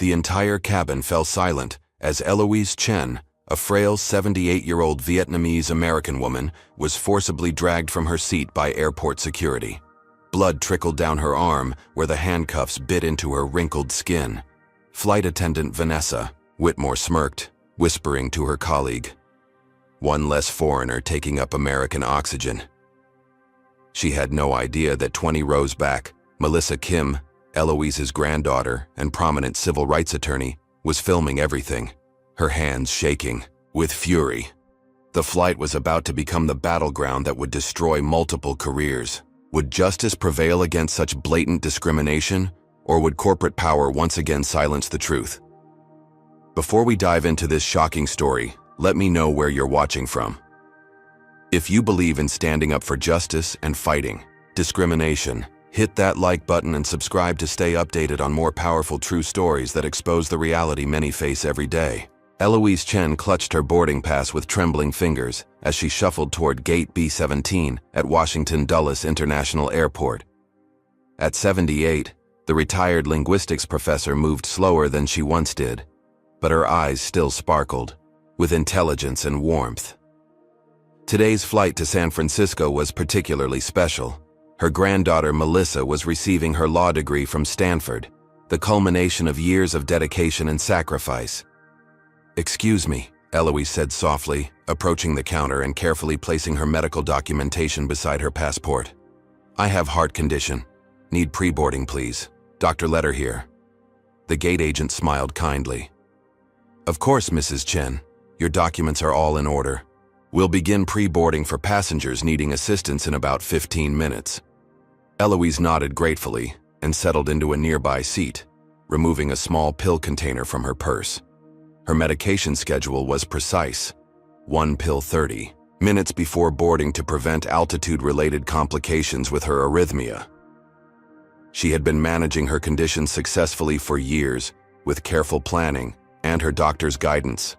The entire cabin fell silent as Eloise Chen, a frail 78-year-old Vietnamese-American woman, was forcibly dragged from her seat by airport security. Blood trickled down her arm where the handcuffs bit into her wrinkled skin. Flight attendant Vanessa, Whitmore smirked, whispering to her colleague. One less foreigner taking up American oxygen. She had no idea that 20 rows back, Melissa Kim, Eloise's granddaughter and prominent civil rights attorney, was filming everything, her hands shaking with fury. The flight was about to become the battleground that would destroy multiple careers. Would justice prevail against such blatant discrimination, or would corporate power once again silence the truth? Before we dive into this shocking story, let me know where you're watching from. If you believe in standing up for justice and fighting discrimination, hit that like button and subscribe to stay updated on more powerful true stories that expose the reality many face every day. Eloise Chen clutched her boarding pass with trembling fingers as she shuffled toward Gate B-17 at Washington Dulles International Airport. At 78, the retired linguistics professor moved slower than she once did, but her eyes still sparkled with intelligence and warmth. Today's flight to San Francisco was particularly special. Her granddaughter Melissa was receiving her law degree from Stanford, the culmination of years of dedication and sacrifice. "Excuse me," Eloise said softly, approaching the counter and carefully placing her medical documentation beside her passport. "I have heart condition. Need pre-boarding, please. Dr. Letter here." The gate agent smiled kindly. "Of course, Mrs. Chen. Your documents are all in order. We'll begin pre-boarding for passengers needing assistance in about 15 minutes." Eloise nodded gratefully and settled into a nearby seat, removing a small pill container from her purse. Her medication schedule was precise: 1 pill 30 minutes before boarding to prevent altitude-related complications with her arrhythmia. She had been managing her condition successfully for years, with careful planning and her doctor's guidance.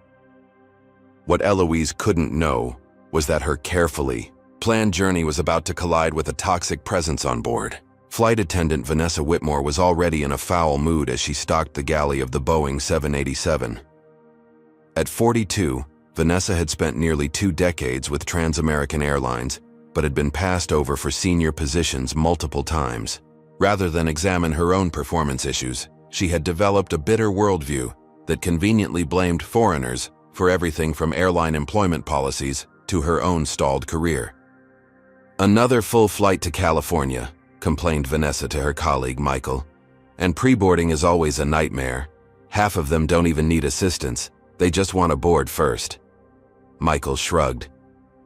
What Eloise couldn't know was that her carefully planned journey was about to collide with a toxic presence on board. Flight attendant Vanessa Whitmore was already in a foul mood as she stalked the galley of the Boeing 787. At 42, Vanessa had spent nearly 2 decades with Trans-American Airlines, but had been passed over for senior positions multiple times. Rather than examine her own performance issues, she had developed a bitter worldview that conveniently blamed foreigners for everything from airline employment policies to her own stalled career. "Another full flight to California," complained Vanessa to her colleague Michael. "And pre-boarding is always a nightmare. Half of them don't even need assistance. They just want to board first." Michael shrugged.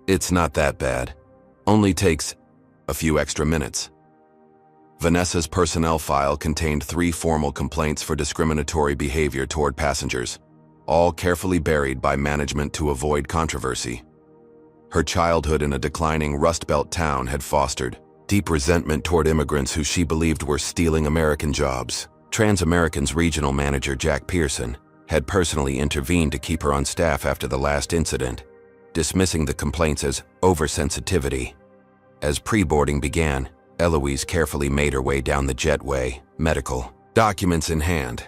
"It's not that bad. Only takes a few extra minutes." Vanessa's personnel file contained 3 formal complaints for discriminatory behavior toward passengers, all carefully buried by management to avoid controversy. Her childhood in a declining Rust Belt town had fostered deep resentment toward immigrants who she believed were stealing American jobs. Trans-American's regional manager Jack Pearson had personally intervened to keep her on staff after the last incident, dismissing the complaints as oversensitivity. As pre-boarding began, Eloise carefully made her way down the jetway, medical documents in hand.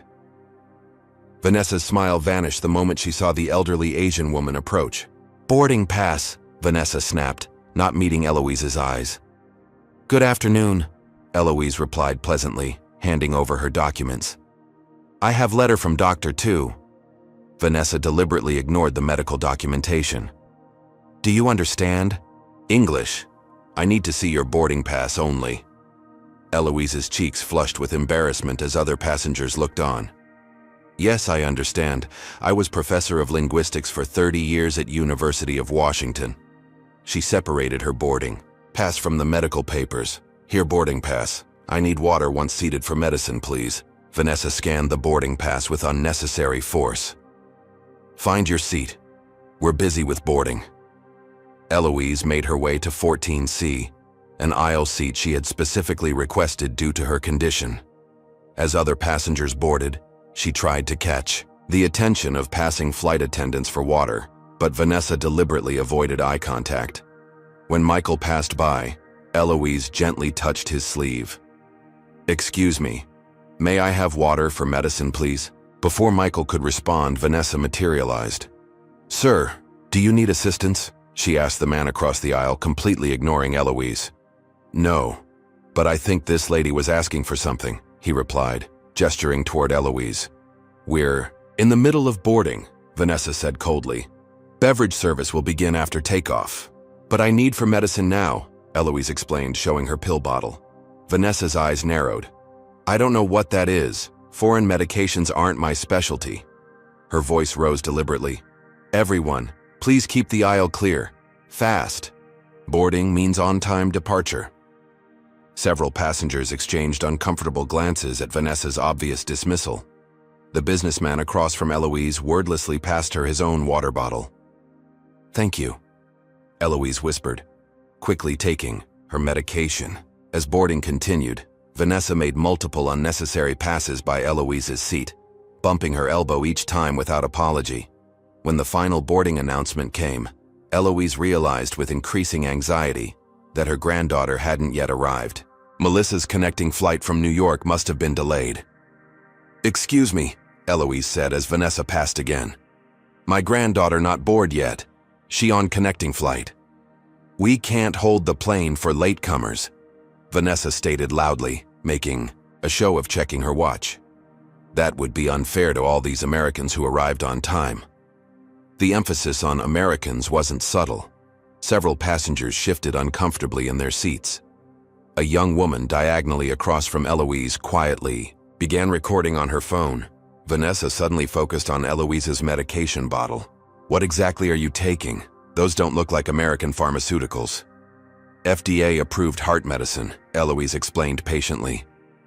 Vanessa's smile vanished the moment she saw the elderly Asian woman approach. "Boarding pass," Vanessa snapped, not meeting Eloise's eyes. "Good afternoon," Eloise replied pleasantly, handing over her documents. "I have letter from doctor too." Vanessa deliberately ignored the medical documentation. "Do you understand English? I need to see your boarding pass only." Eloise's cheeks flushed with embarrassment as other passengers looked on. "Yes, I understand. I was professor of linguistics for 30 years at University of Washington." She separated her boarding pass from the medical papers. "Here, boarding pass. I need water once seated for medicine, please." Vanessa scanned the boarding pass with unnecessary force. "Find your seat. We're busy with boarding." Eloise made her way to 14C, an aisle seat she had specifically requested due to her condition. As other passengers boarded, she tried to catch the attention of passing flight attendants for water, but Vanessa deliberately avoided eye contact. When Michael passed by, Eloise gently touched his sleeve. "Excuse me, may I have water for medicine, please?" Before Michael could respond, Vanessa materialized. "Sir, do you need assistance?" she asked the man across the aisle, completely ignoring Eloise. "No, but I think this lady was asking for something," he replied, gesturing toward Eloise. "We're in the middle of boarding," Vanessa said coldly. "Beverage service will begin after takeoff. But I need for medicine now," Eloise explained, showing her pill bottle. Vanessa's eyes narrowed. "I don't know what that is. Foreign medications aren't my specialty." Her voice rose deliberately. "Everyone, please keep the aisle clear. Fast. Boarding means on-time departure." Several passengers exchanged uncomfortable glances at Vanessa's obvious dismissal. The businessman across from Eloise wordlessly passed her his own water bottle. "Thank you," Eloise whispered, quickly taking her medication. As boarding continued, Vanessa made multiple unnecessary passes by Eloise's seat, bumping her elbow each time without apology. When the final boarding announcement came, Eloise realized with increasing anxiety that her granddaughter hadn't yet arrived. Melissa's connecting flight from New York must have been delayed. "Excuse me," Eloise said as Vanessa passed again. "My granddaughter not board yet. She on connecting flight." "We can't hold the plane for latecomers," Vanessa stated loudly, making a show of checking her watch. That would be unfair to all these Americans who arrived on time. The emphasis on Americans wasn't subtle. Several passengers shifted uncomfortably in their seats. A young woman diagonally across from Eloise quietly began recording on her phone. Vanessa suddenly focused on Eloise's medication bottle. "What exactly are you taking? Those don't look like American pharmaceuticals." "FDA-approved heart medicine," Eloise explained patiently.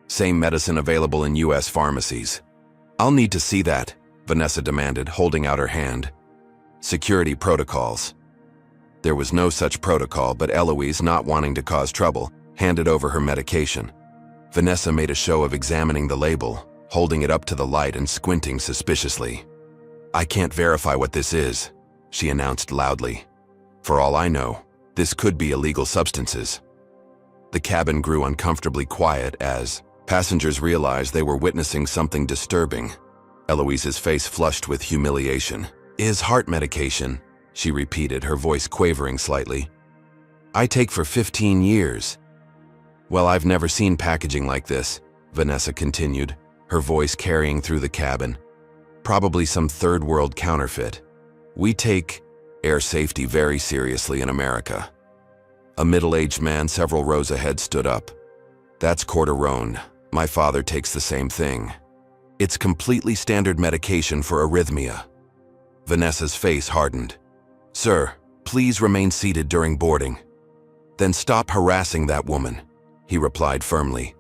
"Same medicine available in U.S. pharmacies." "I'll need to see that," Vanessa demanded, holding out her hand. "Security protocols." There was no such protocol, but Eloise, not wanting to cause trouble, handed over her medication. Vanessa made a show of examining the label, holding it up to the light and squinting suspiciously. "I can't verify what this is," she announced loudly. "For all I know, this could be illegal substances." The cabin grew uncomfortably quiet as passengers realized they were witnessing something disturbing. Eloise's face flushed with humiliation. "Is heart medication," she repeated, her voice quavering slightly. "I take for 15 years. "Well, I've never seen packaging like this," Vanessa continued, her voice carrying through the cabin. "Probably some third-world counterfeit. We take air safety very seriously in America." A middle-aged man several rows ahead stood up. "That's Cortisone. My father takes the same thing. It's completely standard medication for arrhythmia." Vanessa's face hardened. "Sir, please remain seated during boarding." "Then stop harassing that woman," he replied firmly.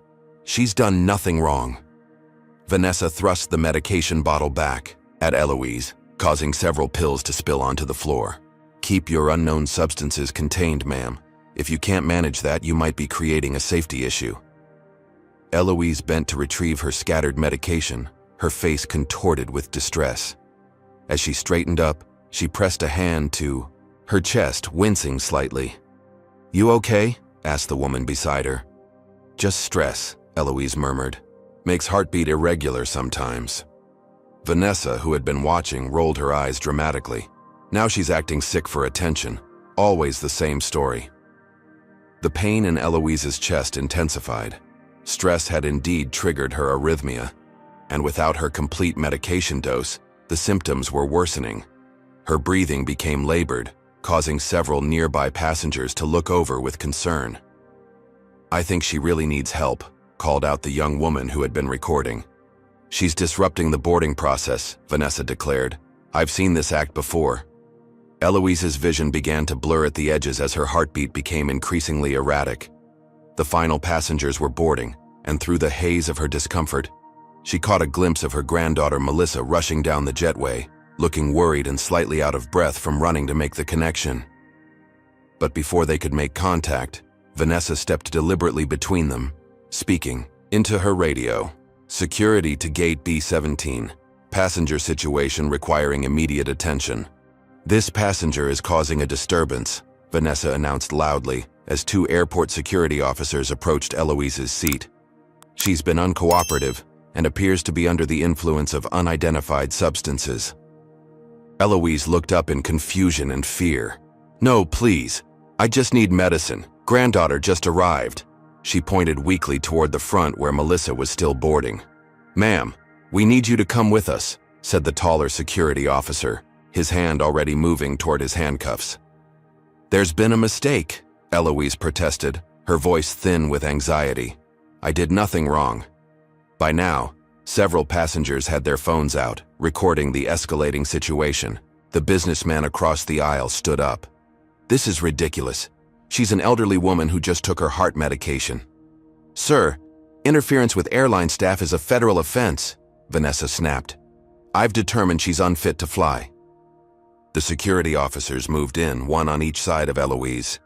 "She's done nothing wrong." Vanessa thrust the medication bottle back at Eloise, causing several pills to spill onto the floor. "Keep your unknown substances contained, ma'am. If you can't manage that, you might be creating a safety issue." Eloise bent to retrieve her scattered medication, her face contorted with distress. As she straightened up, she pressed a hand to her chest, wincing slightly. "You okay?" asked the woman beside her. "Just stress," Eloise murmured. "Makes heartbeat irregular sometimes." Vanessa, who had been watching, rolled her eyes dramatically. Now she's acting sick for attention. Always the same story. The pain in Eloise's chest intensified. Stress had indeed triggered her arrhythmia, and without her complete medication dose, the symptoms were worsening. Her breathing became labored, causing several nearby passengers to look over with concern. "I think she really needs help," called out the young woman who had been recording. "She's disrupting the boarding process," Vanessa declared. "I've seen this act before." Eloise's vision began to blur at the edges as her heartbeat became increasingly erratic. The final passengers were boarding, and through the haze of her discomfort, she caught a glimpse of her granddaughter Melissa rushing down the jetway, looking worried and slightly out of breath from running to make the connection. But before they could make contact, Vanessa stepped deliberately between them, speaking into her radio. "Security to gate B17. Passenger situation requiring immediate attention. This passenger is causing a disturbance," Vanessa announced loudly as two airport security officers approached Eloise's seat. "She's been uncooperative," and appears to be under the influence of unidentified substances. Eloise looked up in confusion and fear. "No, please. I just need medicine. Granddaughter just arrived." She pointed weakly toward the front where Melissa was still boarding. "Ma'am, we need you to come with us," said the taller security officer, his hand already moving toward his handcuffs. "There's been a mistake," Eloise protested, her voice thin with anxiety. "I did nothing wrong." By now, several passengers had their phones out, recording the escalating situation. The businessman across the aisle stood up. "This is ridiculous. She's an elderly woman who just took her heart medication." "Sir, interference with airline staff is a federal offense," Vanessa snapped. "I've determined she's unfit to fly." The security officers moved in, one on each side of Eloise.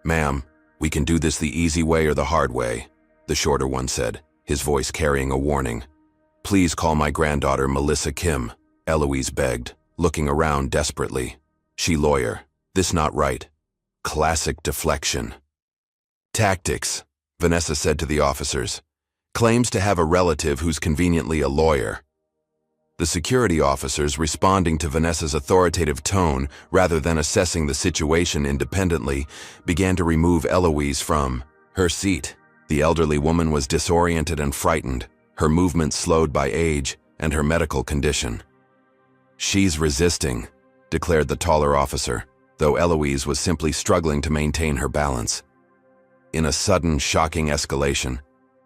"Ma'am, we can do this the easy way or the hard way," the shorter one said, his voice carrying a warning. "Please call my granddaughter Melissa Kim," Eloise begged, looking around desperately. "She lawyer. This not right." Classic deflection. "Tactics," Vanessa said to the officers. "Claims to have a relative who's conveniently a lawyer." The security officers, responding to Vanessa's authoritative tone rather than assessing the situation independently, began to remove Eloise from her seat. The elderly woman was disoriented and frightened, her movements slowed by age and her medical condition. "She's resisting," declared the taller officer, though Eloise was simply struggling to maintain her balance. In a sudden, shocking escalation,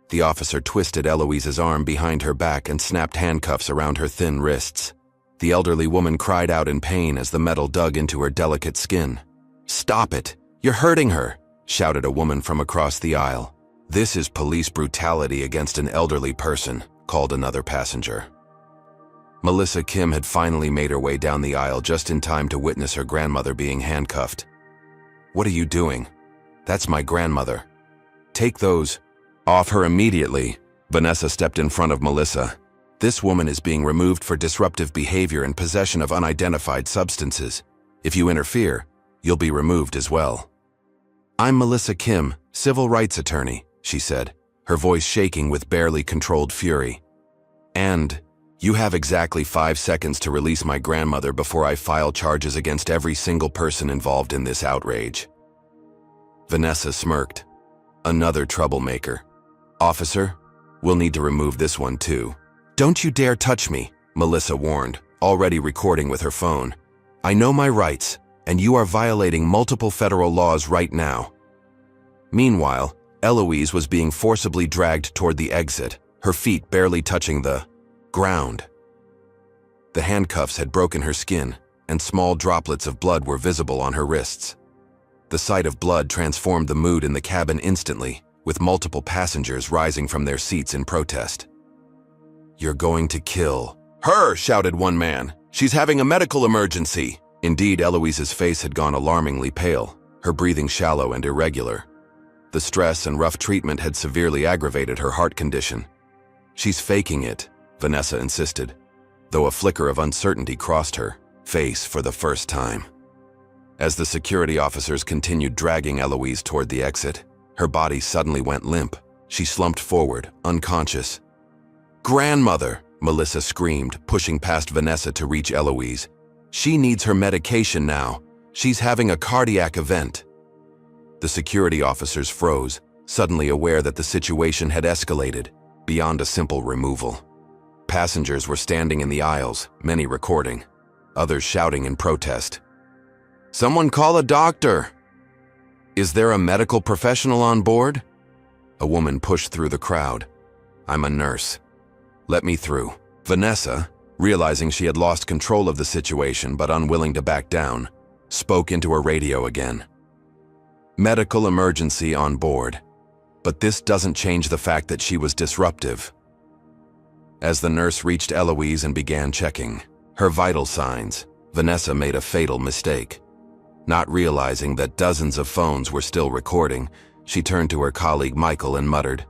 the officer twisted Eloise's arm behind her back and snapped handcuffs around her thin wrists. The elderly woman cried out in pain as the metal dug into her delicate skin. "Stop it! You're hurting her!" shouted a woman from across the aisle. "This is police brutality against an elderly person," called another passenger. Melissa Kim had finally made her way down the aisle just in time to witness her grandmother being handcuffed. "What are you doing? That's my grandmother. Take those off her immediately." Vanessa stepped in front of Melissa. "This woman is being removed for disruptive behavior and possession of unidentified substances. If you interfere, you'll be removed as well." "I'm Melissa Kim, civil rights attorney," she said, her voice shaking with barely controlled fury. "And you have exactly 5 seconds to release my grandmother before I file charges against every single person involved in this outrage." Vanessa smirked. Another troublemaker. "Officer, we'll need to remove this one too." "Don't you dare touch me," Melissa warned, already recording with her phone. "I know my rights, and you are violating multiple federal laws right now." Meanwhile, Eloise was being forcibly dragged toward the exit, her feet barely touching the ground. The handcuffs had broken her skin, and small droplets of blood were visible on her wrists. The sight of blood transformed the mood in the cabin instantly, with multiple passengers rising from their seats in protest. "You're going to kill her," shouted one man. "She's having a medical emergency." Indeed, Eloise's face had gone alarmingly pale, her breathing shallow and irregular. The stress and rough treatment had severely aggravated her heart condition. "She's faking it," Vanessa insisted, though a flicker of uncertainty crossed her face for the first time. As the security officers continued dragging Eloise toward the exit, her body suddenly went limp. She slumped forward, unconscious. "Grandmother!" Melissa screamed, pushing past Vanessa to reach Eloise. "She needs her medication now. She's having a cardiac event." The security officers froze, suddenly aware that the situation had escalated beyond a simple removal. Passengers were standing in the aisles, many recording, others shouting in protest. "Someone call a doctor!" "Is there a medical professional on board?" A woman pushed through the crowd. "I'm a nurse. Let me through." Vanessa, realizing she had lost control of the situation but unwilling to back down, spoke into her radio again. "Medical emergency on board. But this doesn't change the fact that she was disruptive." As the nurse reached Eloise and began checking her vital signs, Vanessa made a fatal mistake. Not realizing that dozens of phones were still recording, she turned to her colleague Michael and muttered,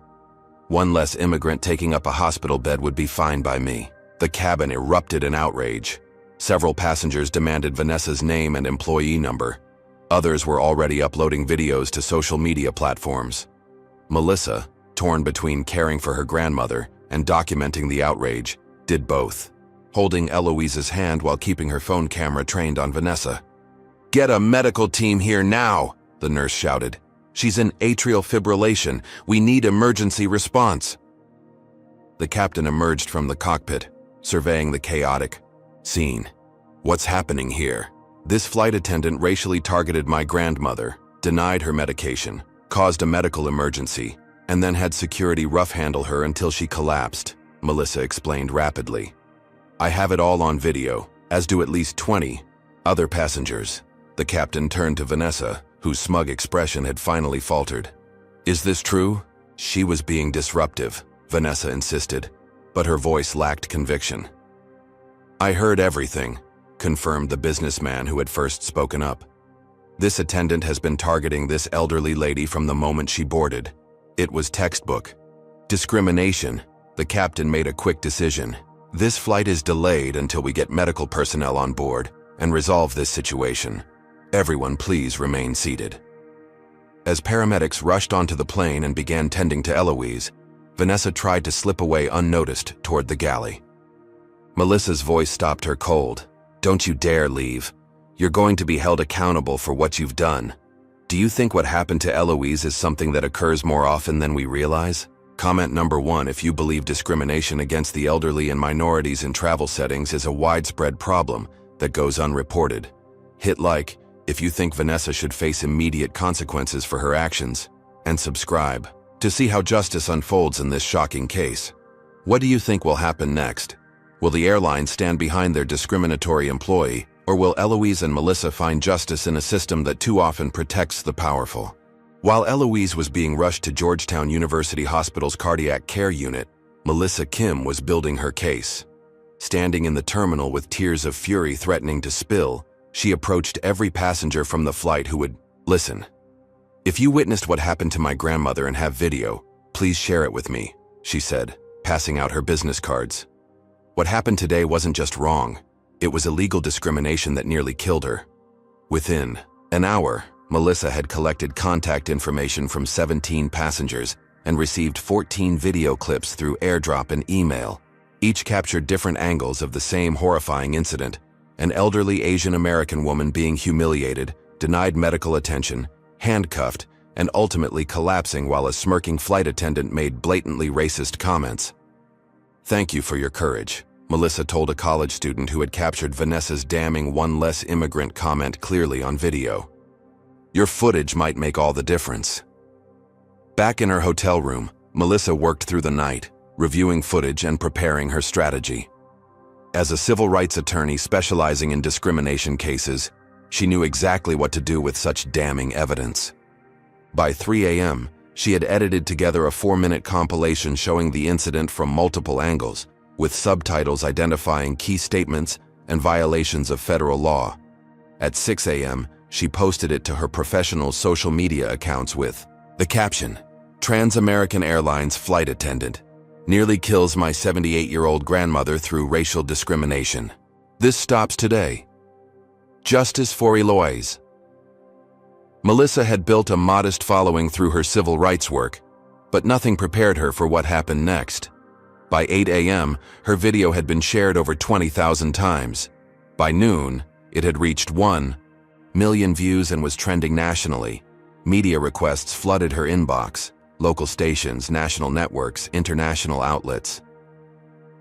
"One less immigrant taking up a hospital bed would be fine by me." The cabin erupted in outrage. Several passengers demanded Vanessa's name and employee number. Others were already uploading videos to social media platforms. Melissa, torn between caring for her grandmother and documenting the outrage, did both, holding Eloise's hand while keeping her phone camera trained on Vanessa. "Get a medical team here now," the nurse shouted. "She's in atrial fibrillation. We need emergency response." The captain emerged from the cockpit, surveying the chaotic scene. "What's happening here? This flight attendant racially targeted my grandmother, denied her medication, caused a medical emergency, and then had security rough-handle her until she collapsed," Melissa explained rapidly. "I have it all on video, as do at least 20 other passengers." The captain turned to Vanessa, whose smug expression had finally faltered. "Is this true?" "She was being disruptive," Vanessa insisted, but her voice lacked conviction. "I heard everything," confirmed the businessman who had first spoken up. "This attendant has been targeting this elderly lady from the moment she boarded. It was textbook discrimination." The captain made a quick decision. "This flight is delayed until we get medical personnel on board and resolve this situation. Everyone please remain seated." As paramedics rushed onto the plane and began tending to Eloise, Vanessa tried to slip away unnoticed toward the galley. Melissa's voice stopped her cold. "Don't you dare leave. You're going to be held accountable for what you've done. Do you think what happened to Eloise is something that occurs more often than we realize? Comment number 1 if you believe discrimination against the elderly and minorities in travel settings is a widespread problem that goes unreported. Hit like if you think Vanessa should face immediate consequences for her actions, and subscribe to see how justice unfolds in this shocking case. What do you think will happen next? Will the airline stand behind their discriminatory employee, or will Eloise and Melissa find justice in a system that too often protects the powerful? While Eloise was being rushed to Georgetown University Hospital's cardiac care unit, Melissa Kim was building her case. Standing in the terminal with tears of fury threatening to spill, she approached every passenger from the flight who would listen. "If you witnessed what happened to my grandmother and have video, please share it with me," she said, passing out her business cards. What happened today wasn't just wrong. It was illegal discrimination that nearly killed her. Within an hour, Melissa had collected contact information from 17 passengers and received 14 video clips through airdrop and email. Each captured different angles of the same horrifying incident: an elderly Asian American woman being humiliated, denied medical attention, handcuffed, and ultimately collapsing while a smirking flight attendant made blatantly racist comments. "Thank you for your courage," Melissa told a college student who had captured Vanessa's damning "one less immigrant" comment clearly on video. "Your footage might make all the difference." Back in her hotel room, Melissa worked through the night, reviewing footage and preparing her strategy. As a civil rights attorney specializing in discrimination cases, she knew exactly what to do with such damning evidence. By 3 a.m., she had edited together a 4-minute compilation showing the incident from multiple angles, with subtitles identifying key statements and violations of federal law. At 6 a.m., she posted it to her professional social media accounts with the caption, "Trans-American Airlines flight attendant nearly kills my 78-year-old grandmother through racial discrimination. This stops today. Justice for Eloise." Melissa had built a modest following through her civil rights work, but nothing prepared her for what happened next. By 8 a.m., her video had been shared over 20,000 times. By noon, it had reached 1 million views and was trending nationally. Media requests flooded her inbox: local stations, national networks, international outlets.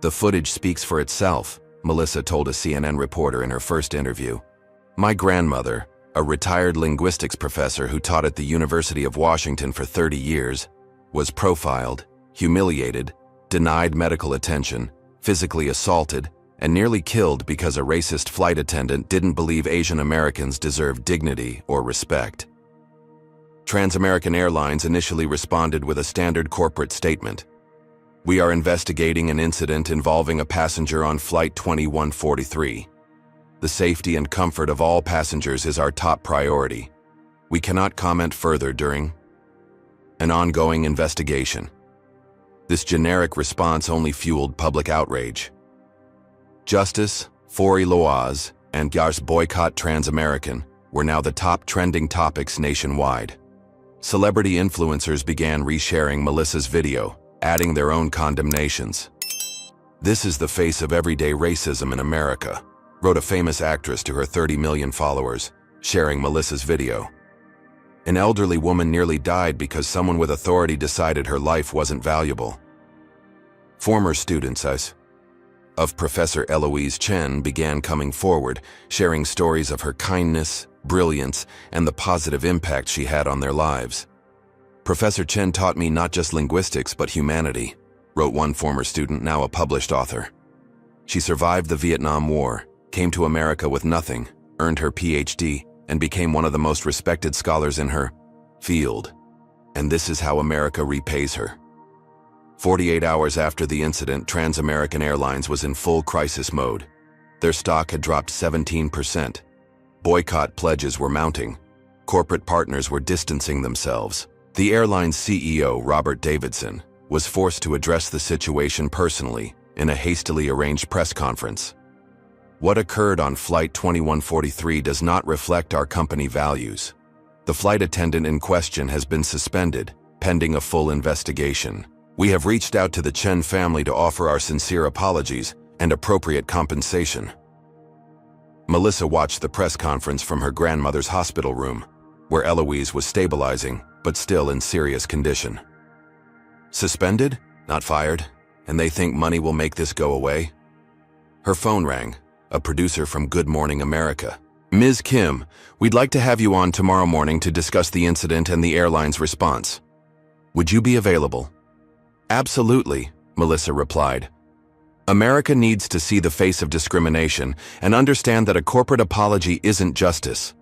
"The footage speaks for itself," Melissa told a CNN reporter in her first interview. "My grandmother, a retired linguistics professor who taught at the University of Washington for 30 years, was profiled, humiliated, denied medical attention, physically assaulted, and nearly killed because a racist flight attendant didn't believe Asian Americans deserved dignity or respect." Trans-American Airlines initially responded with a standard corporate statement. "We are investigating an incident involving a passenger on Flight 2143. The safety and comfort of all passengers is our top priority. We cannot comment further during an ongoing investigation." This generic response only fueled public outrage. Justice for Eloise and Gars boycott Trans-American were now the top trending topics nationwide. Celebrity influencers began resharing Melissa's video, adding their own condemnations. "This is the face of everyday racism in America," wrote a famous actress to her 30 million followers, sharing Melissa's video. An elderly woman nearly died because someone with authority decided her life wasn't valuable. Former students of Professor Eloise Chen began coming forward, sharing stories of her kindness, brilliance, and the positive impact she had on their lives. "Professor Chen taught me not just linguistics but humanity," wrote one former student, now a published author. "She survived the Vietnam War, came to America with nothing, earned her PhD, and became one of the most respected scholars in her field. And this is how America repays her." 48 hours after the incident, Trans-American Airlines was in full crisis mode. Their stock had dropped 17%. Boycott pledges were mounting. Corporate partners were distancing themselves. The airline's CEO, Robert Davidson, was forced to address the situation personally in a hastily arranged press conference. "What occurred on Flight 2143 does not reflect our company values. The flight attendant in question has been suspended, pending a full investigation. We have reached out to the Chen family to offer our sincere apologies and appropriate compensation." Melissa watched the press conference from her grandmother's hospital room, where Eloise was stabilizing, but still in serious condition. Suspended? Not fired? And they think money will make this go away? Her phone rang, a producer from Good Morning America. "Ms. Kim, we'd like to have you on tomorrow morning to discuss the incident and the airline's response. Would you be available?" "Absolutely," Melissa replied. "America needs to see the face of discrimination and understand that a corporate apology isn't justice."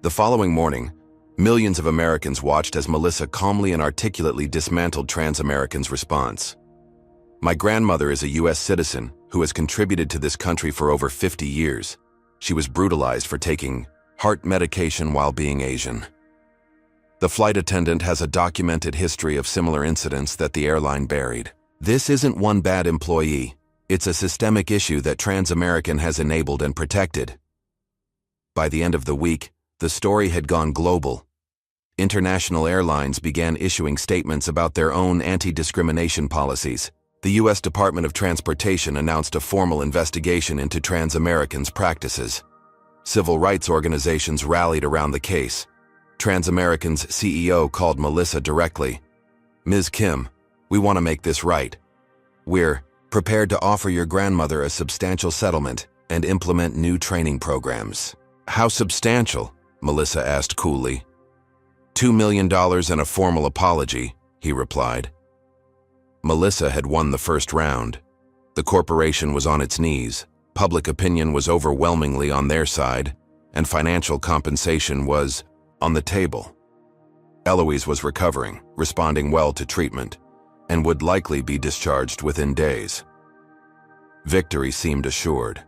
The following morning, millions of Americans watched as Melissa calmly and articulately dismantled Trans-American's response. "My grandmother is a U.S. citizen who has contributed to this country for over 50 years. She was brutalized for taking heart medication while being Asian. The flight attendant has a documented history of similar incidents that the airline buried. This isn't one bad employee. It's a systemic issue that Trans-American has enabled and protected." By the end of the week, the story had gone global. International airlines began issuing statements about their own anti-discrimination policies. The U.S. Department of Transportation announced a formal investigation into Trans-American's practices. Civil rights organizations rallied around the case. Trans-American's CEO called Melissa directly. "Ms. Kim, we want to make this right. We're prepared to offer your grandmother a substantial settlement and implement new training programs." "How substantial?" Melissa asked coolly. $2 million and a formal apology, he replied. Melissa had won the first round. The corporation was on its knees, public opinion was overwhelmingly on their side, and financial compensation was on the table. Eloise was recovering, responding well to treatment, and would likely be discharged within days. Victory seemed assured.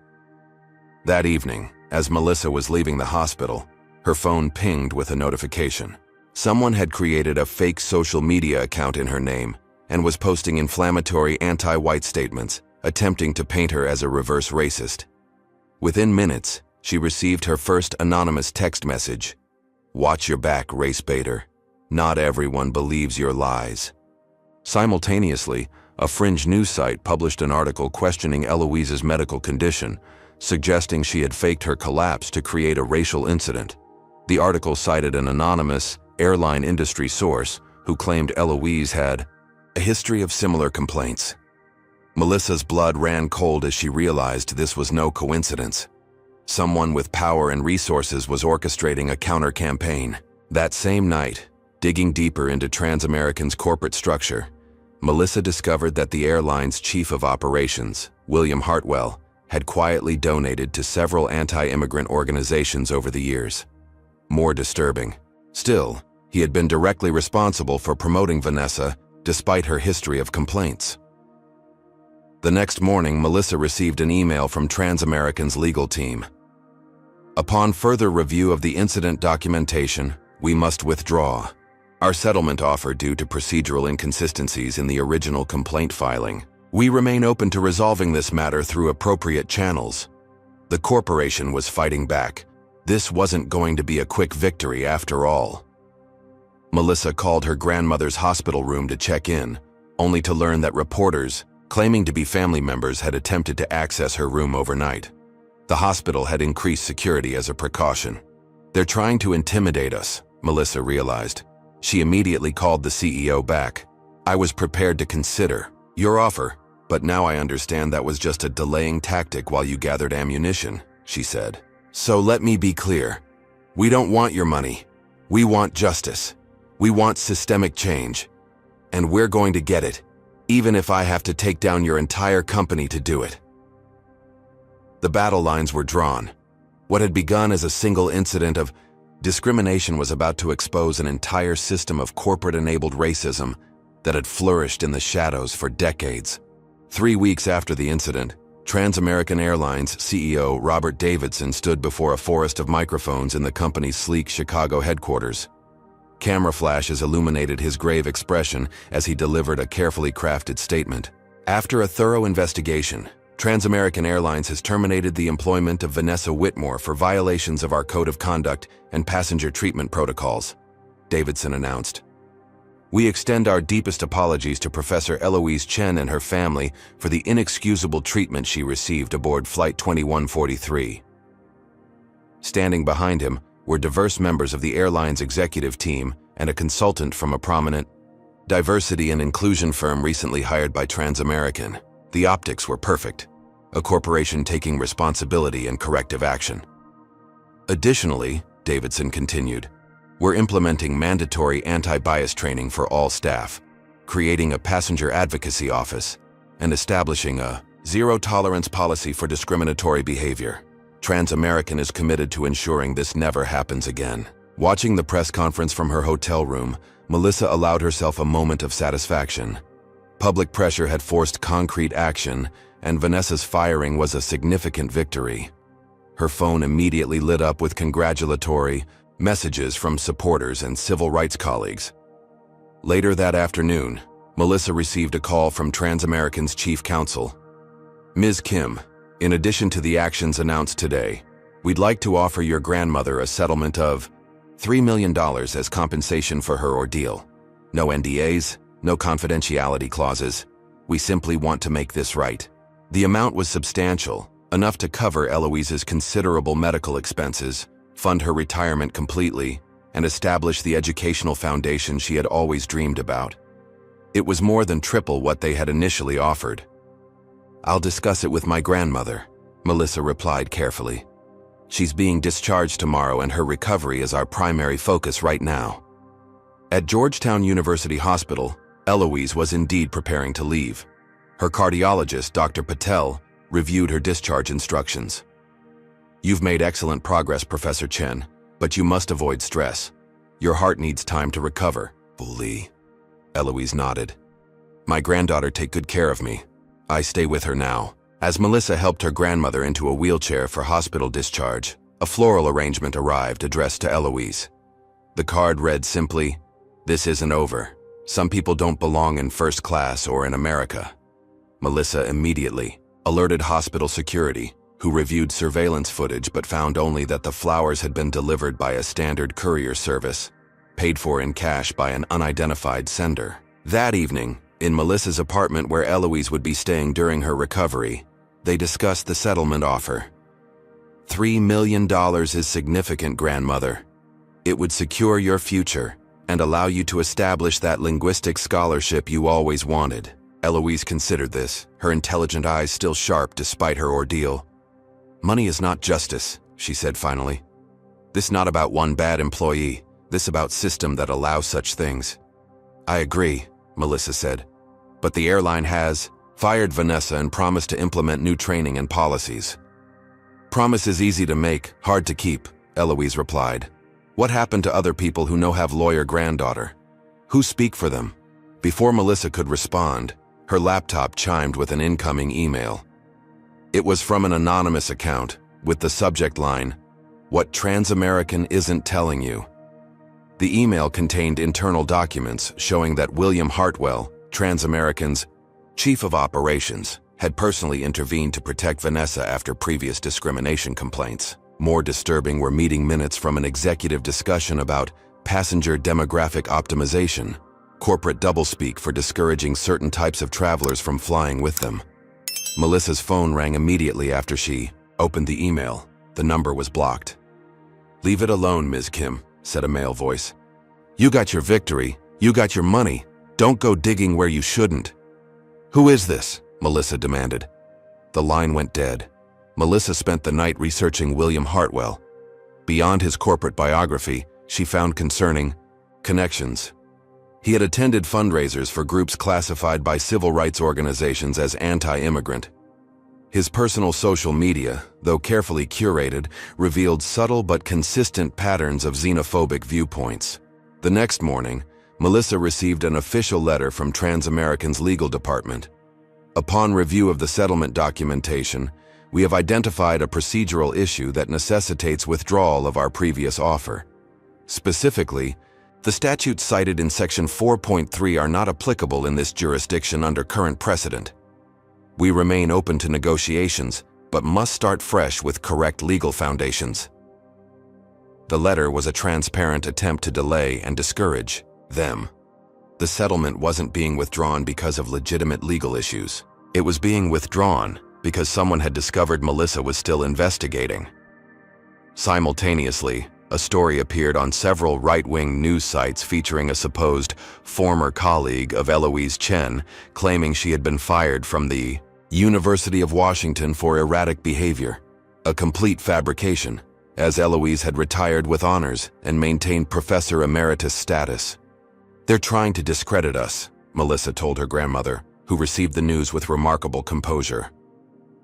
That evening, as Melissa was leaving the hospital, her phone pinged with a notification. Someone had created a fake social media account in her name and was posting inflammatory anti-white statements, attempting to paint her as a reverse racist. Within minutes, she received her first anonymous text message. "Watch your back, race baiter. Not everyone believes your lies." Simultaneously, a fringe news site published an article questioning Eloise's medical condition, suggesting she had faked her collapse to create a racial incident. The article cited an anonymous airline industry source who claimed Eloise had a history of similar complaints. Melissa's blood ran cold as she realized this was no coincidence. Someone with power and resources was orchestrating a counter-campaign. That same night, digging deeper into Trans-American's corporate structure, Melissa discovered that the airline's chief of operations, William Hartwell, had quietly donated to several anti-immigrant organizations over the years. More disturbing, still, he had been directly responsible for promoting Vanessa despite her history of complaints. The next morning, Melissa received an email from Trans-American's legal team. "Upon further review of the incident documentation, we must withdraw our settlement offer due to procedural inconsistencies in the original complaint filing. We remain open to resolving this matter through appropriate channels." The corporation was fighting back. This wasn't going to be a quick victory after all. Melissa called her grandmother's hospital room to check in, only to learn that reporters, claiming to be family members, had attempted to access her room overnight. The hospital had increased security as a precaution. "They're trying to intimidate us," Melissa realized. She immediately called the CEO back. "I was prepared to consider your offer, but now I understand that was just a delaying tactic while you gathered ammunition," she said. "So let me be clear. We don't want your money. We want justice. We want systemic change. And we're going to get it, even if I have to take down your entire company to do it." The battle lines were drawn. What had begun as a single incident of discrimination was about to expose an entire system of corporate-enabled racism that had flourished in the shadows for decades. 3 weeks after the incident, Trans-American Airlines CEO Robert Davidson stood before a forest of microphones in the company's sleek Chicago headquarters. Camera flashes illuminated his grave expression as he delivered a carefully crafted statement. "After a thorough investigation, Trans-American Airlines has terminated the employment of Vanessa Whitmore for violations of our Code of Conduct and passenger treatment protocols," Davidson announced. "We extend our deepest apologies to Professor Eloise Chen and her family for the inexcusable treatment she received aboard Flight 2143. Standing behind him were diverse members of the airline's executive team and a consultant from a prominent diversity and inclusion firm recently hired by Trans-American. The optics were perfect, a corporation taking responsibility and corrective action. "Additionally," Davidson continued, "we're implementing mandatory anti-bias training for all staff, creating a passenger advocacy office, and establishing a zero-tolerance policy for discriminatory behavior. Trans-American is committed to ensuring this never happens again." Watching the press conference from her hotel room, Melissa allowed herself a moment of satisfaction. Public pressure had forced concrete action, and Vanessa's firing was a significant victory. Her phone immediately lit up with congratulatory messages from supporters and civil rights colleagues. Later that afternoon, Melissa received a call from Trans-American's chief counsel. "Ms. Kim, in addition to the actions announced today, we'd like to offer your grandmother a settlement of $3 million as compensation for her ordeal. No NDAs, no confidentiality clauses. We simply want to make this right." The amount was substantial, enough to cover Eloise's considerable medical expenses, fund her retirement completely, and establish the educational foundation she had always dreamed about. It was more than triple what they had initially offered. "I'll discuss it with my grandmother," Melissa replied carefully. "She's being discharged tomorrow and her recovery is our primary focus right now." At Georgetown University Hospital, Eloise was indeed preparing to leave. Her cardiologist, Dr. Patel, reviewed her discharge instructions. "You've made excellent progress, Professor Chen, but you must avoid stress. Your heart needs time to recover." "Fully," Eloise nodded. "My granddaughter take good care of me. I stay with her now." As Melissa helped her grandmother into a wheelchair for hospital discharge, a floral arrangement arrived addressed to Eloise. The card read simply, "This isn't over. Some people don't belong in first class or in America." Melissa immediately alerted hospital security, who reviewed surveillance footage but found only that the flowers had been delivered by a standard courier service, paid for in cash by an unidentified sender. That evening, in Melissa's apartment where Eloise would be staying during her recovery, they discussed the settlement offer. $3 million is significant, grandmother. It would secure your future and allow you to establish that linguistic scholarship you always wanted. Eloise considered this, her intelligent eyes still sharp despite her ordeal. "Money is not justice," she said finally. "This not about one bad employee, this about system that allows such things." "I agree," Melissa said. "But the airline has fired Vanessa and promised to implement new training and policies." "Promise is easy to make, hard to keep," Eloise replied. "What happened to other people who know have lawyer granddaughter? Who speak for them?" Before Melissa could respond, her laptop chimed with an incoming email. It was from an anonymous account, with the subject line, "What Trans-American Isn't Telling You." The email contained internal documents showing that William Hartwell, Trans-American's chief of operations, had personally intervened to protect Vanessa after previous discrimination complaints. More disturbing were meeting minutes from an executive discussion about passenger demographic optimization. corporate doublespeak for discouraging certain types of travelers from flying with them. Melissa's phone rang immediately after she opened the email. The number was blocked. "Leave it alone, Ms. Kim," said a male voice. "You got your victory. You got your money. Don't go digging where you shouldn't." "Who is this?" Melissa demanded. The line went dead. Melissa spent the night researching William Hartwell. Beyond his corporate biography, she found concerning connections. He had attended fundraisers for groups classified by civil rights organizations as anti-immigrant. His personal social media, though carefully curated, revealed subtle but consistent patterns of xenophobic viewpoints. The next morning, Melissa received an official letter from Transamerican's legal department. Upon review of the settlement documentation, we have identified a procedural issue that necessitates withdrawal of our previous offer. Specifically, the statutes cited in Section 4.3 are not applicable in this jurisdiction under current precedent. We remain open to negotiations, but must start fresh with correct legal foundations. The letter was a transparent attempt to delay and discourage them. The settlement wasn't being withdrawn because of legitimate legal issues. It was being withdrawn because someone had discovered Melissa was still investigating. Simultaneously, a story appeared on several right-wing news sites featuring a supposed former colleague of Eloise Chen claiming she had been fired from the University of Washington for erratic behavior, a complete fabrication, as Eloise had retired with honors and maintained professor emeritus status. "They're trying to discredit us," Melissa told her grandmother, who received the news with remarkable composure.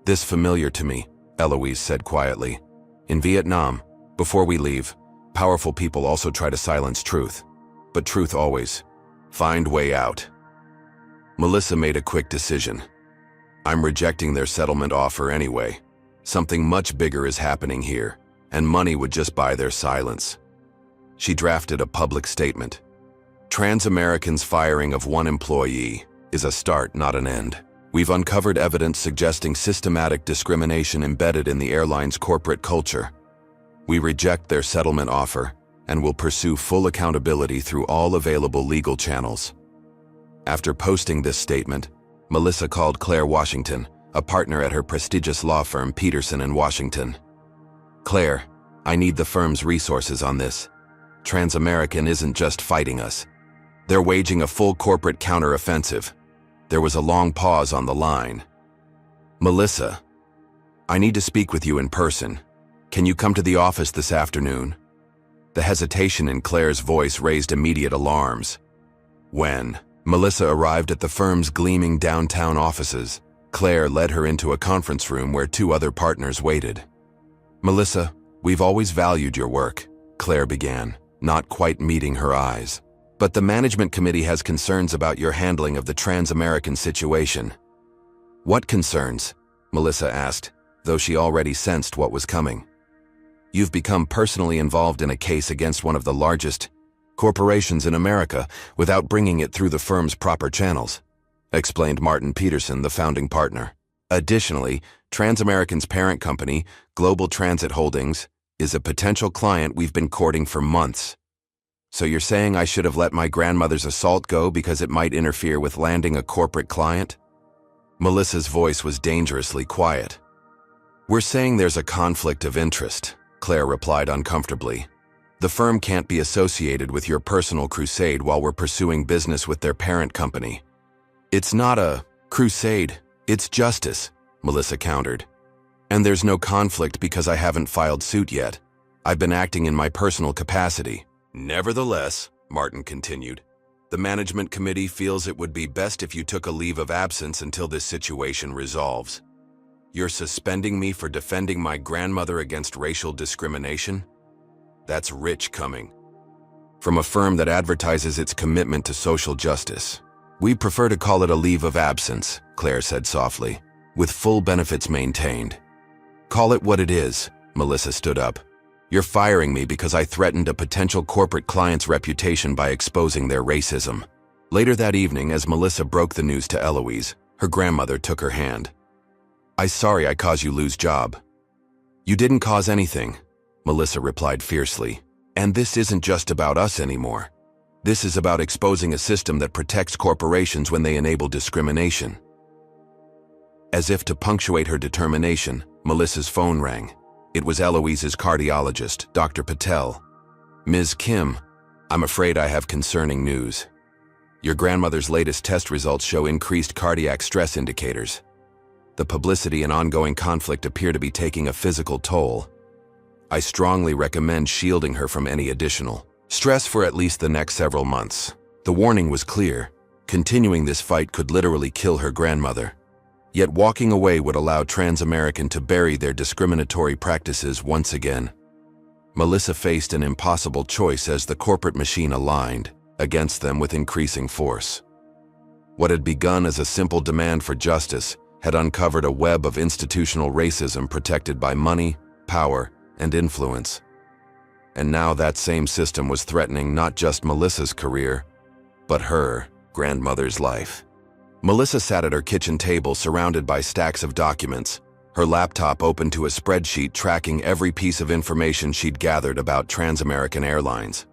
"This familiar to me," Eloise said quietly. "In Vietnam, before we leave, powerful people also try to silence truth. But truth always find way out." Melissa made a quick decision. "I'm rejecting their settlement offer anyway. Something much bigger is happening here, and money would just buy their silence." She drafted a public statement. "Transamerican's firing of one employee is a start, not an end. We've uncovered evidence suggesting systematic discrimination embedded in the airline's corporate culture. We reject their settlement offer and will pursue full accountability through all available legal channels." After posting this statement, Melissa called Claire Washington, a partner at her prestigious law firm Peterson in Washington. "Claire, I need the firm's resources on this. Transamerican isn't just fighting us. They're waging a full corporate counteroffensive." There was a long pause on the line. "Melissa, I need to speak with you in person. Can you come to the office this afternoon?" The hesitation in Claire's voice raised immediate alarms. When Melissa arrived at the firm's gleaming downtown offices, Claire led her into a conference room where two other partners waited. "Melissa, we've always valued your work," Claire began, not quite meeting her eyes. "But the management committee has concerns about your handling of the Transamerican situation." "What concerns?" Melissa asked, though she already sensed what was coming. "You've become personally involved in a case against one of the largest corporations in America without bringing it through the firm's proper channels," explained Martin Peterson, the founding partner. "Additionally, Transamerican's parent company, Global Transit Holdings, is a potential client we've been courting for months. So you're saying I should have let my grandmother's assault go because it might interfere with landing a corporate client?" Melissa's voice was dangerously quiet. "We're saying there's a conflict of interest," Claire replied uncomfortably. "The firm can't be associated with your personal crusade while we're pursuing business with their parent company." "It's not a crusade, it's justice," Melissa countered. "And there's no conflict because I haven't filed suit yet. I've been acting in my personal capacity." "Nevertheless," Martin continued, "the management committee feels it would be best if you took a leave of absence until this situation resolves. You're suspending me for defending my grandmother against racial discrimination? That's rich coming from a firm that advertises its commitment to social justice. We prefer to call it a leave of absence," Claire said softly, "with full benefits maintained." "Call it what it is," Melissa stood up. "You're firing me because I threatened a potential corporate client's reputation by exposing their racism." Later that evening, as Melissa broke the news to Eloise, her grandmother took her hand. "I'm sorry I caused you lose job." "You didn't cause anything," Melissa replied fiercely. "And this isn't just about us anymore. This is about exposing a system that protects corporations when they enable discrimination. As if to punctuate her determination, Melissa's phone rang. It was Eloise's cardiologist, Dr. Patel. "Ms. Kim, I'm afraid I have concerning news. Your grandmother's latest test results show increased cardiac stress indicators. The publicity and ongoing conflict appear to be taking a physical toll. I strongly recommend shielding her from any additional stress for at least the next several months." The warning was clear. Continuing this fight could literally kill her grandmother. Yet walking away would allow Transamerican to bury their discriminatory practices once again. Melissa faced an impossible choice as the corporate machine aligned against them with increasing force. What had begun as a simple demand for justice had uncovered a web of institutional racism protected by money, power, and influence. And now that same system was threatening not just Melissa's career, but her grandmother's life. Melissa sat at her kitchen table surrounded by stacks of documents, her laptop open to a spreadsheet tracking every piece of information she'd gathered about Transamerican Airlines.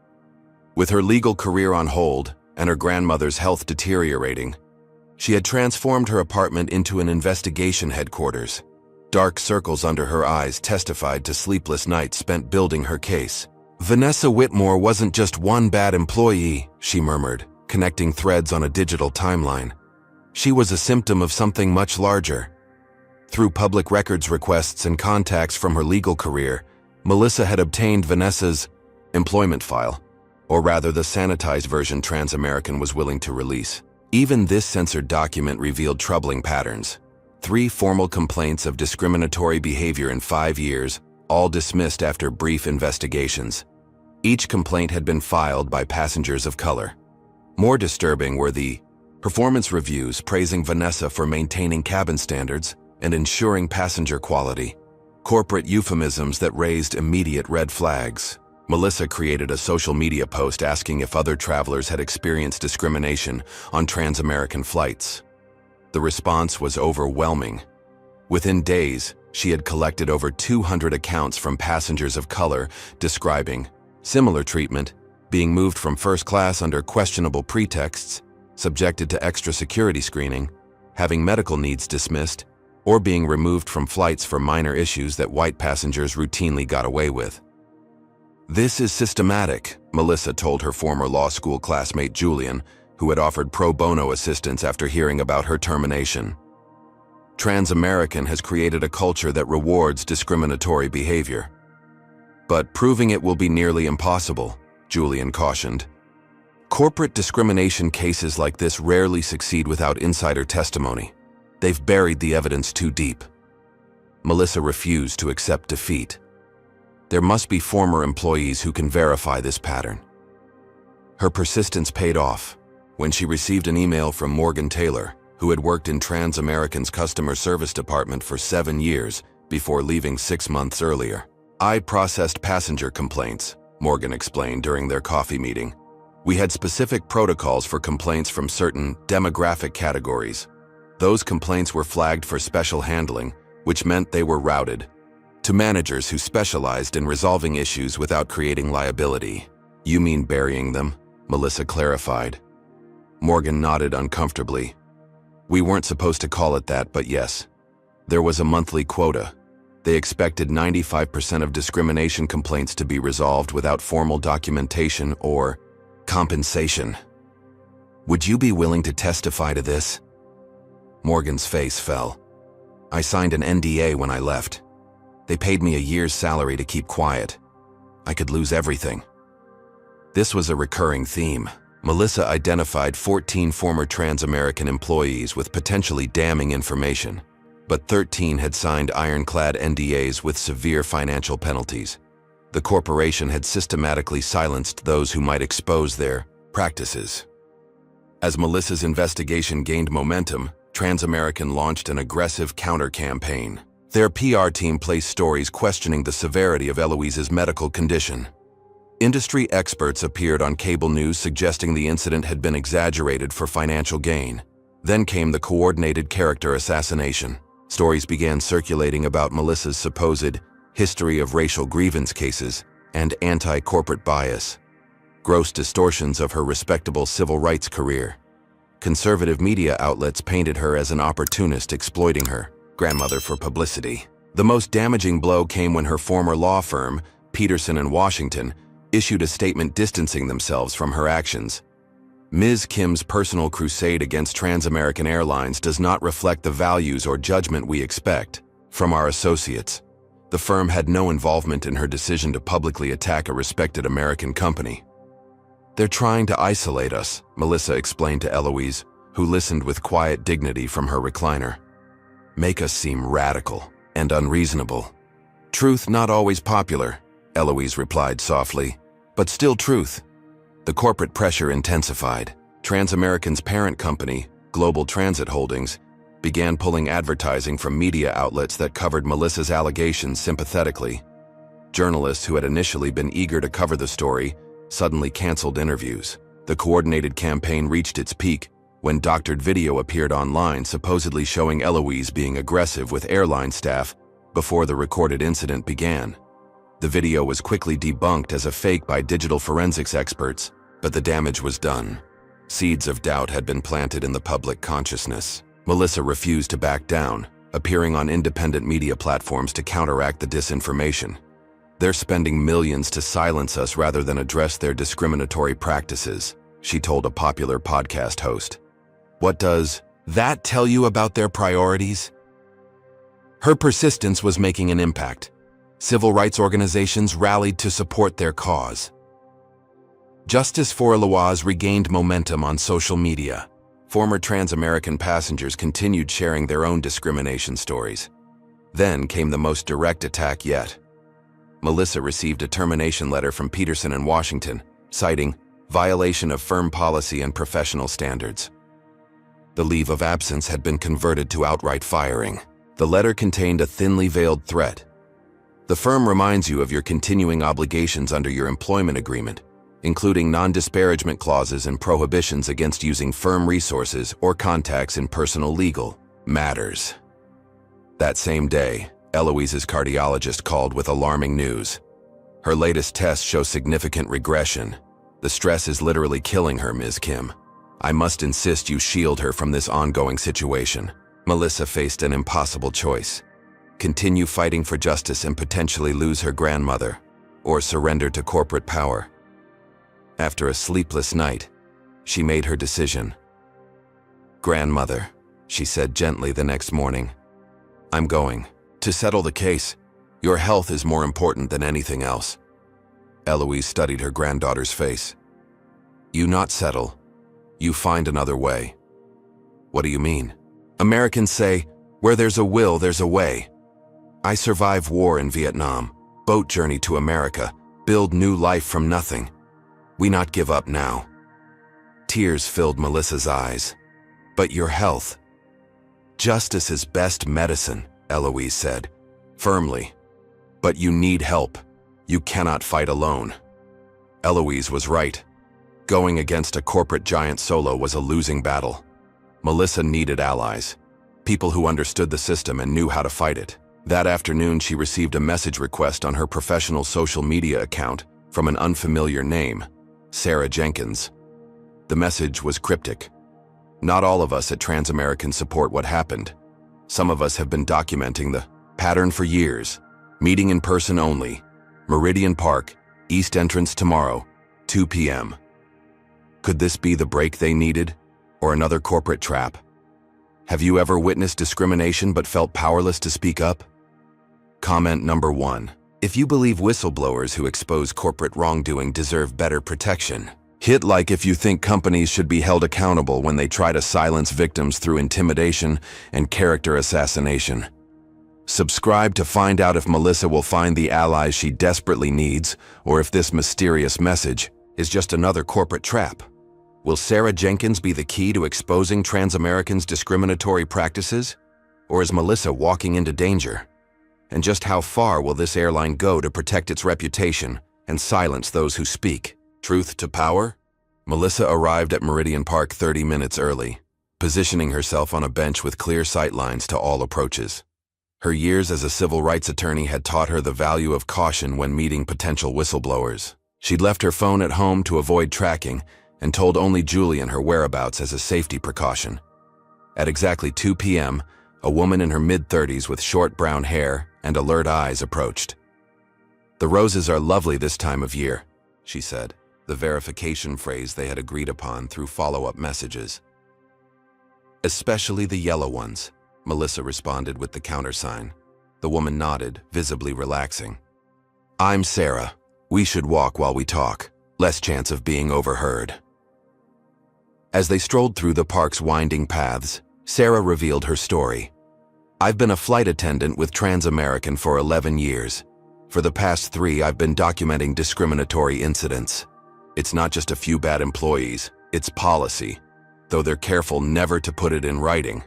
With her legal career on hold and her grandmother's health deteriorating, she had transformed her apartment into an investigation headquarters. Dark circles under her eyes testified to sleepless nights spent building her case. "Vanessa Whitmore wasn't just one bad employee," she murmured, connecting threads on a digital timeline. "She was a symptom of something much larger." Through public records requests and contacts from her legal career, Melissa had obtained Vanessa's employment file, or rather the sanitized version Transamerican was willing to release. Even this censored document revealed troubling patterns. 3 formal complaints of discriminatory behavior in 5 years, all dismissed after brief investigations. Each complaint had been filed by passengers of color. More disturbing were the performance reviews praising Vanessa for maintaining cabin standards and ensuring passenger quality. Corporate euphemisms that raised immediate red flags. Melissa created a social media post asking if other travelers had experienced discrimination on Transamerican flights. The response was overwhelming. Within days, she had collected over 200 accounts from passengers of color describing similar treatment, being moved from first class under questionable pretexts, subjected to extra security screening, having medical needs dismissed, or being removed from flights for minor issues that white passengers routinely got away with. "This is systematic," Melissa told her former law school classmate Julian, who had offered pro bono assistance after hearing about her termination. "Transamerican has created a culture that rewards discriminatory behavior. But proving it will be nearly impossible," Julian cautioned. "Corporate discrimination cases like this rarely succeed without insider testimony. They've buried the evidence too deep." Melissa refused to accept defeat. There must be former employees who can verify this pattern. Her persistence paid off when she received an email from Morgan Taylor, who had worked in Transamerican's customer service department for 7 years before leaving 6 months earlier. "I processed passenger complaints," Morgan explained during their coffee meeting. "We had specific protocols for complaints from certain demographic categories. Those complaints were flagged for special handling, which meant they were routed to managers who specialized in resolving issues without creating liability." "You mean burying them?" Melissa clarified. Morgan nodded uncomfortably. "We weren't supposed to call it that, but yes. There was a monthly quota. They expected 95% of discrimination complaints to be resolved without formal documentation or compensation." "Would you be willing to testify to this?" Morgan's face fell. "I signed an NDA when I left. They paid me a year's salary to keep quiet. I could lose everything." This was a recurring theme. Melissa identified 14 former Transamerican employees with potentially damning information, but 13 had signed ironclad NDAs with severe financial penalties. The corporation had systematically silenced those who might expose their practices. As Melissa's investigation gained momentum, Transamerican launched an aggressive counter-campaign. Their PR team placed stories questioning the severity of Eloise's medical condition. Industry experts appeared on cable news suggesting the incident had been exaggerated for financial gain. Then came the coordinated character assassination. Stories began circulating about Melissa's supposed history of racial grievance cases and anti-corporate bias. gross distortions of her respectable civil rights career. Conservative media outlets painted her as an opportunist exploiting her grandmother for publicity. The most damaging blow came when her former law firm, Peterson and Washington, issued a statement distancing themselves from her actions. Ms. Kim's personal crusade against Trans-American Airlines does not reflect the values or judgment we expect from our associates. The firm had no involvement in her decision to publicly attack a respected American company. They're trying to isolate us, Melissa explained to Eloise, who listened with quiet dignity from her recliner. Make us seem radical and unreasonable. Truth not always popular, Eloise replied softly, but still truth. The corporate pressure intensified. Transamerican's parent company, Global Transit Holdings, began pulling advertising from media outlets that covered Melissa's allegations sympathetically. Journalists who had initially been eager to cover the story suddenly canceled interviews. The coordinated campaign reached its peak when doctored video appeared online supposedly showing Eloise being aggressive with airline staff before the recorded incident began. The video was quickly debunked as a fake by digital forensics experts, but the damage was done. Seeds of doubt had been planted in the public consciousness. Melissa refused to back down, appearing on independent media platforms to counteract the disinformation. They're spending millions to silence us rather than address their discriminatory practices, she told a popular podcast host. What does that tell you about their priorities? Her persistence was making an impact. Civil rights organizations rallied to support their cause. Justice for Eloise regained momentum on social media. Former Trans-American passengers continued sharing their own discrimination stories. Then came the most direct attack yet. Melissa received a termination letter from Peterson and Washington, citing violation of firm policy and professional standards. The leave of absence had been converted to outright firing. The letter contained a thinly veiled threat. The firm reminds you of your continuing obligations under your employment agreement, including non-disparagement clauses and prohibitions against using firm resources or contacts in personal legal matters. That same day, Eloise's cardiologist called with alarming news. Her latest tests show significant regression. The stress is literally killing her, Ms. Kim. I must insist you shield her from this ongoing situation. Melissa faced an impossible choice. Continue fighting for justice and potentially lose her grandmother, or surrender to corporate power. After a sleepless night, she made her decision. Grandmother, she said gently the next morning, I'm going. To settle the case, your health is more important than anything else. Eloise studied her granddaughter's face. You not settle. You find another way. What do you mean? Americans say, where there's a will, there's a way. I survived war in Vietnam, boat journey to America, build new life from nothing. We not give up now. Tears filled Melissa's eyes. But your health. Justice is best medicine, Eloise said, firmly. But you need help. You cannot fight alone. Eloise was right. Going against a corporate giant solo was a losing battle. Melissa needed allies, people who understood the system and knew how to fight it. That afternoon, she received a message request on her professional social media account from an unfamiliar name, Sarah Jenkins. The message was cryptic. Not all of us at Transamerican support what happened. Some of us have been documenting the pattern for years. Meeting in person only. Meridian Park, East Entrance tomorrow, 2 p.m. Could this be the break they needed? Or another corporate trap? Have you ever witnessed discrimination but felt powerless to speak up? Comment number 1. If you believe whistleblowers who expose corporate wrongdoing deserve better protection, hit like if you think companies should be held accountable when they try to silence victims through intimidation and character assassination. Subscribe to find out if Melissa will find the allies she desperately needs, or if this mysterious message is just another corporate trap. Will Sarah Jenkins be the key to exposing Transamerican's discriminatory practices? Or is Melissa walking into danger? And just how far will this airline go to protect its reputation and silence those who speak? Truth to power? Melissa arrived at Meridian Park 30 minutes early, positioning herself on a bench with clear sight lines to all approaches. Her years as a civil rights attorney had taught her the value of caution when meeting potential whistleblowers. She'd left her phone at home to avoid tracking and told only Julian her whereabouts as a safety precaution. At exactly 2 p.m., a woman in her mid-30s with short brown hair and alert eyes approached. "The roses are lovely this time of year," she said, the verification phrase they had agreed upon through follow-up messages. "Especially the yellow ones," Melissa responded with the countersign. The woman nodded, visibly relaxing. "I'm Sarah. We should walk while we talk. Less chance of being overheard." As they strolled through the park's winding paths, Sarah revealed her story. "I've been a flight attendant with Trans-American for 11 years. For the past 3, I've been documenting discriminatory incidents. It's not just a few bad employees, it's policy, though they're careful never to put it in writing."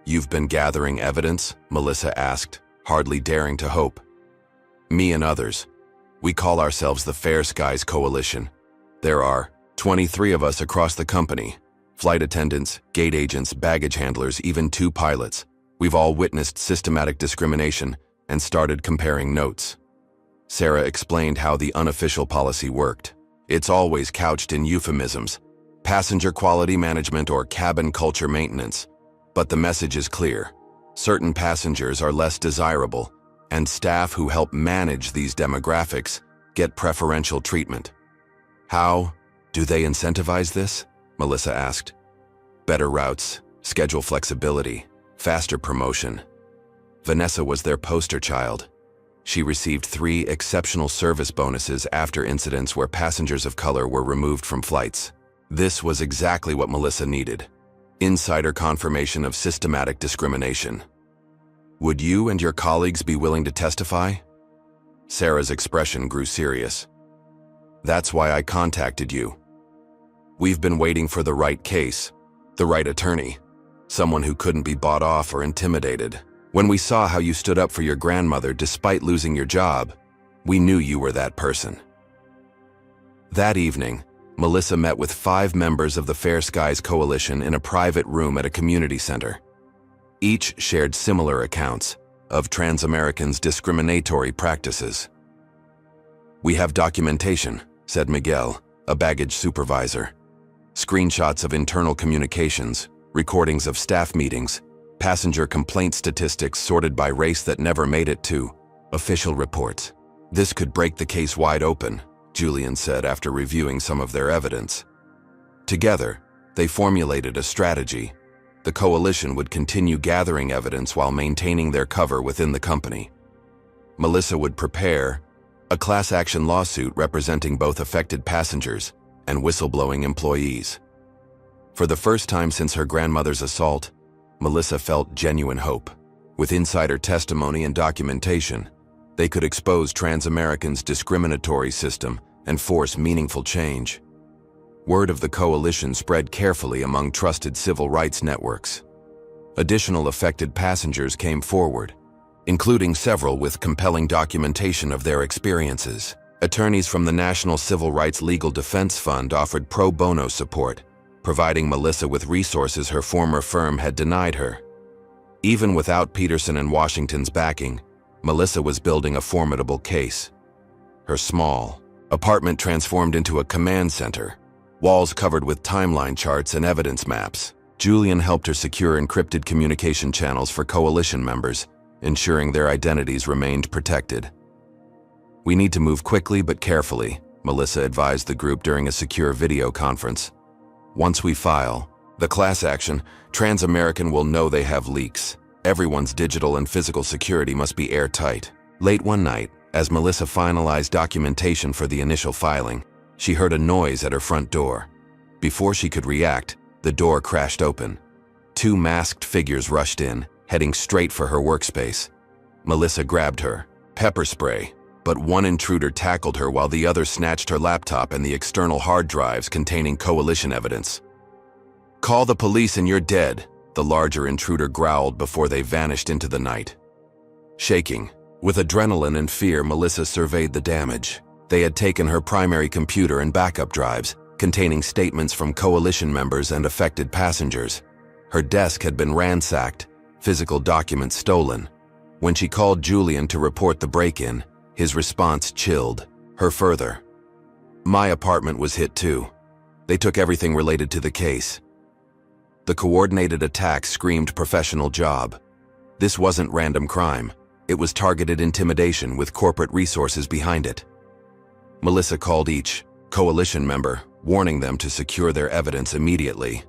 "You've been gathering evidence?" Melissa asked, hardly daring to hope. "Me and others. We call ourselves the Fair Skies Coalition. There are 23 of us across the company. Flight attendants, gate agents, baggage handlers, even 2 pilots. We've all witnessed systematic discrimination and started comparing notes." Sarah explained how the unofficial policy worked. It's always couched in euphemisms, passenger quality management or cabin culture maintenance. But the message is clear. Certain passengers are less desirable, and staff who help manage these demographics get preferential treatment. "How do they incentivize this?" Melissa asked. "Better routes, schedule flexibility, faster promotion." Vanessa was their poster child. She received 3 exceptional service bonuses after incidents where passengers of color were removed from flights. This was exactly what Melissa needed. Insider confirmation of systematic discrimination. "Would you and your colleagues be willing to testify?" Sarah's expression grew serious. "That's why I contacted you. We've been waiting for the right case, the right attorney, someone who couldn't be bought off or intimidated. When we saw how you stood up for your grandmother despite losing your job, we knew you were that person." That evening, Melissa met with 5 members of the Fair Skies Coalition in a private room at a community center. Each shared similar accounts of Trans-Americans' discriminatory practices. "We have documentation," said Miguel, a baggage supervisor. "Screenshots of internal communications, recordings of staff meetings, passenger complaint statistics sorted by race that never made it to official reports. This could break the case wide open," Julian said after reviewing some of their evidence. Together, they formulated a strategy. The coalition would continue gathering evidence while maintaining their cover within the company. Melissa would prepare a class action lawsuit representing both affected passengers and whistleblowing employees. For the first time since her grandmother's assault, Melissa felt genuine hope. With insider testimony and documentation, they could expose Trans-Americans' discriminatory system and force meaningful change. Word of the coalition spread carefully among trusted civil rights networks. Additional affected passengers came forward, including several with compelling documentation of their experiences. Attorneys from the National Civil Rights Legal Defense Fund offered pro bono support, providing Melissa with resources her former firm had denied her. Even without Peterson and Washington's backing, Melissa was building a formidable case. Her small apartment transformed into a command center, walls covered with timeline charts and evidence maps. Julian helped her secure encrypted communication channels for coalition members, ensuring their identities remained protected. "We need to move quickly but carefully," Melissa advised the group during a secure video conference. "Once we file the class action, Trans-American will know they have leaks. Everyone's digital and physical security must be airtight." Late one night, as Melissa finalized documentation for the initial filing, she heard a noise at her front door. Before she could react, the door crashed open. 2 masked figures rushed in, heading straight for her workspace. Melissa grabbed her pepper spray, but one intruder tackled her while the other snatched her laptop and the external hard drives containing coalition evidence. "Call the police and you're dead," the larger intruder growled before they vanished into the night. Shaking with adrenaline and fear, Melissa surveyed the damage. They had taken her primary computer and backup drives, containing statements from coalition members and affected passengers. Her desk had been ransacked, physical documents stolen. When she called Julian to report the break-in, his response chilled her further. My apartment was hit too. They took everything related to the case. The coordinated attack screamed professional job. This wasn't random crime. It was targeted intimidation with corporate resources behind it. Melissa called each coalition member, warning them to secure their evidence immediately.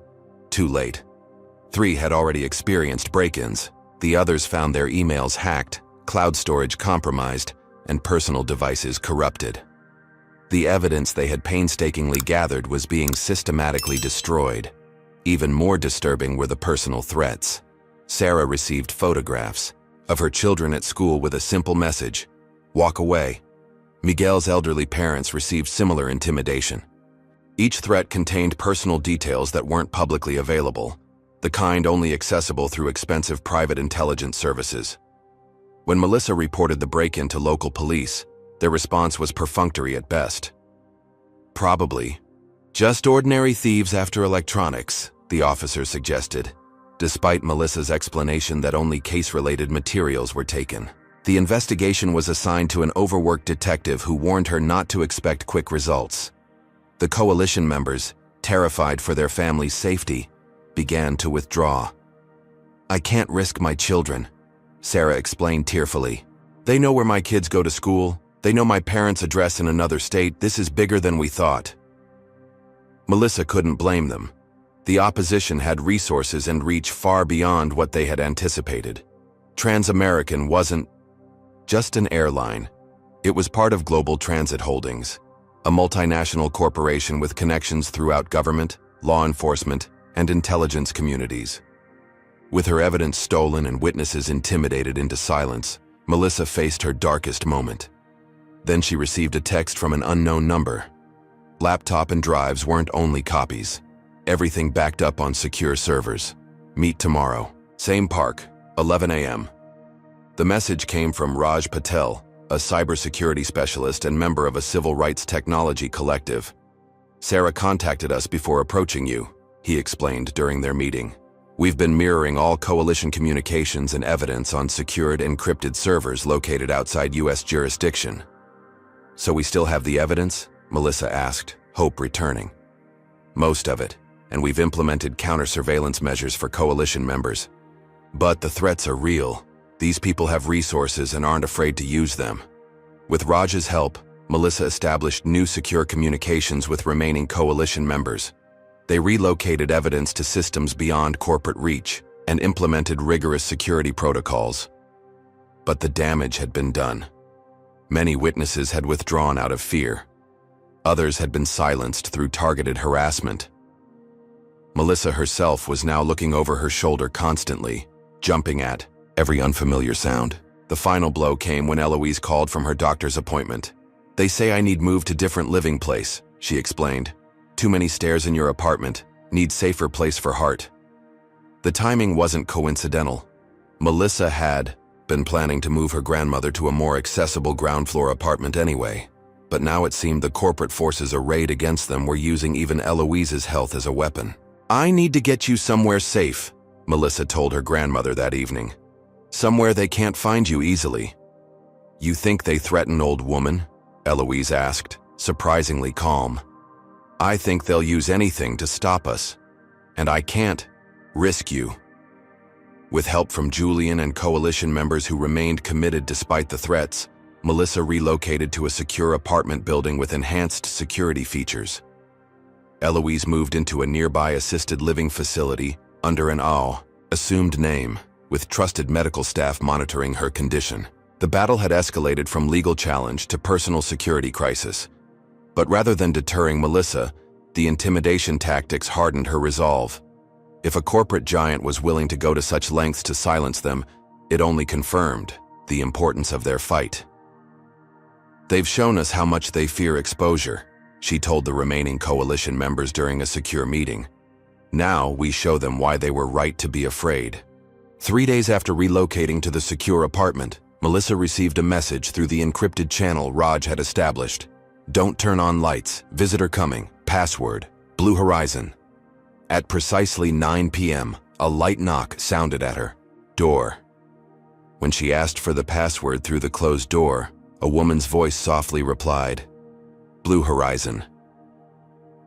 Too late. 3 had already experienced break-ins. The others found their emails hacked, cloud storage compromised, and personal devices corrupted. The evidence they had painstakingly gathered was being systematically destroyed. Even more disturbing were the personal threats. Sarah received photographs of her children at school with a simple message: walk away. Miguel's elderly parents received similar intimidation. Each threat contained personal details that weren't publicly available, the kind only accessible through expensive private intelligence services. When Melissa reported the break-in to local police, their response was perfunctory at best. Probably just ordinary thieves after electronics, the officer suggested, despite Melissa's explanation that only case-related materials were taken. The investigation was assigned to an overworked detective who warned her not to expect quick results. The coalition members, terrified for their family's safety, began to withdraw. I can't risk my children, Sarah explained tearfully. They know where my kids go to school. They know my parents' address in another state. This is bigger than we thought. Melissa couldn't blame them. The opposition had resources and reach far beyond what they had anticipated. Trans-American wasn't just an airline. It was part of Global Transit Holdings, a multinational corporation with connections throughout government, law enforcement, and intelligence communities. With her evidence stolen and witnesses intimidated into silence, Melissa faced her darkest moment. Then she received a text from an unknown number. Laptop and drives weren't only copies. Everything backed up on secure servers. Meet tomorrow. Same park, 11 a.m. The message came from Raj Patel, a cybersecurity specialist and member of a civil rights technology collective. Sarah contacted us before approaching you, he explained during their meeting. We've been mirroring all coalition communications and evidence on secured, encrypted servers located outside U.S. jurisdiction. So we still have the evidence? Melissa asked, hope returning. Most of it, and we've implemented counter-surveillance measures for coalition members. But the threats are real. These people have resources and aren't afraid to use them. With Raj's help, Melissa established new secure communications with remaining coalition members. They relocated evidence to systems beyond corporate reach and implemented rigorous security protocols. But the damage had been done. Many witnesses had withdrawn out of fear. Others had been silenced through targeted harassment. Melissa herself was now looking over her shoulder constantly, jumping at every unfamiliar sound. The final blow came when Eloise called from her doctor's appointment. They say I need moved to different living place, she explained. Too many stairs in your apartment. Need safer place for heart. The timing wasn't coincidental. Melissa had been planning to move her grandmother to a more accessible ground floor apartment anyway. But now it seemed the corporate forces arrayed against them were using even Eloise's health as a weapon. I need to get you somewhere safe, Melissa told her grandmother that evening. Somewhere they can't find you easily. You think they threaten old woman? Eloise asked, surprisingly calm. I think they'll use anything to stop us. And I can't risk you. With help from Julian and coalition members who remained committed despite the threats, Melissa relocated to a secure apartment building with enhanced security features. Eloise moved into a nearby assisted living facility under an assumed name, with trusted medical staff monitoring her condition. The battle had escalated from legal challenge to personal security crisis. But rather than deterring Melissa, the intimidation tactics hardened her resolve. If a corporate giant was willing to go to such lengths to silence them, it only confirmed the importance of their fight. They've shown us how much they fear exposure, she told the remaining coalition members during a secure meeting. Now we show them why they were right to be afraid. 3 days after relocating to the secure apartment, Melissa received a message through the encrypted channel Raj had established. Don't turn on lights, visitor coming, password, Blue Horizon. At precisely 9 p.m., a light knock sounded at her door. When she asked for the password through the closed door, a woman's voice softly replied, Blue Horizon.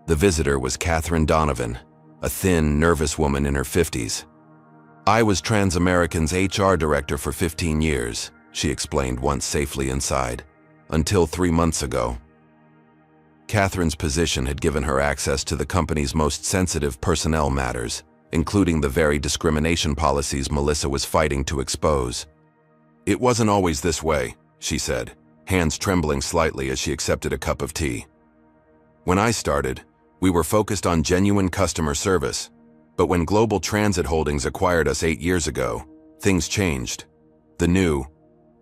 The visitor was Catherine Donovan, a thin, nervous woman in her 50s. "I was Transamerican's HR director for 15 years, she explained once safely inside, until 3 months ago. Catherine's position had given her access to the company's most sensitive personnel matters, including the very discrimination policies Melissa was fighting to expose. "It wasn't always this way," she said, hands trembling slightly as she accepted a cup of tea. "When I started, we were focused on genuine customer service. But when Global Transit Holdings acquired us 8 years ago, things changed. The new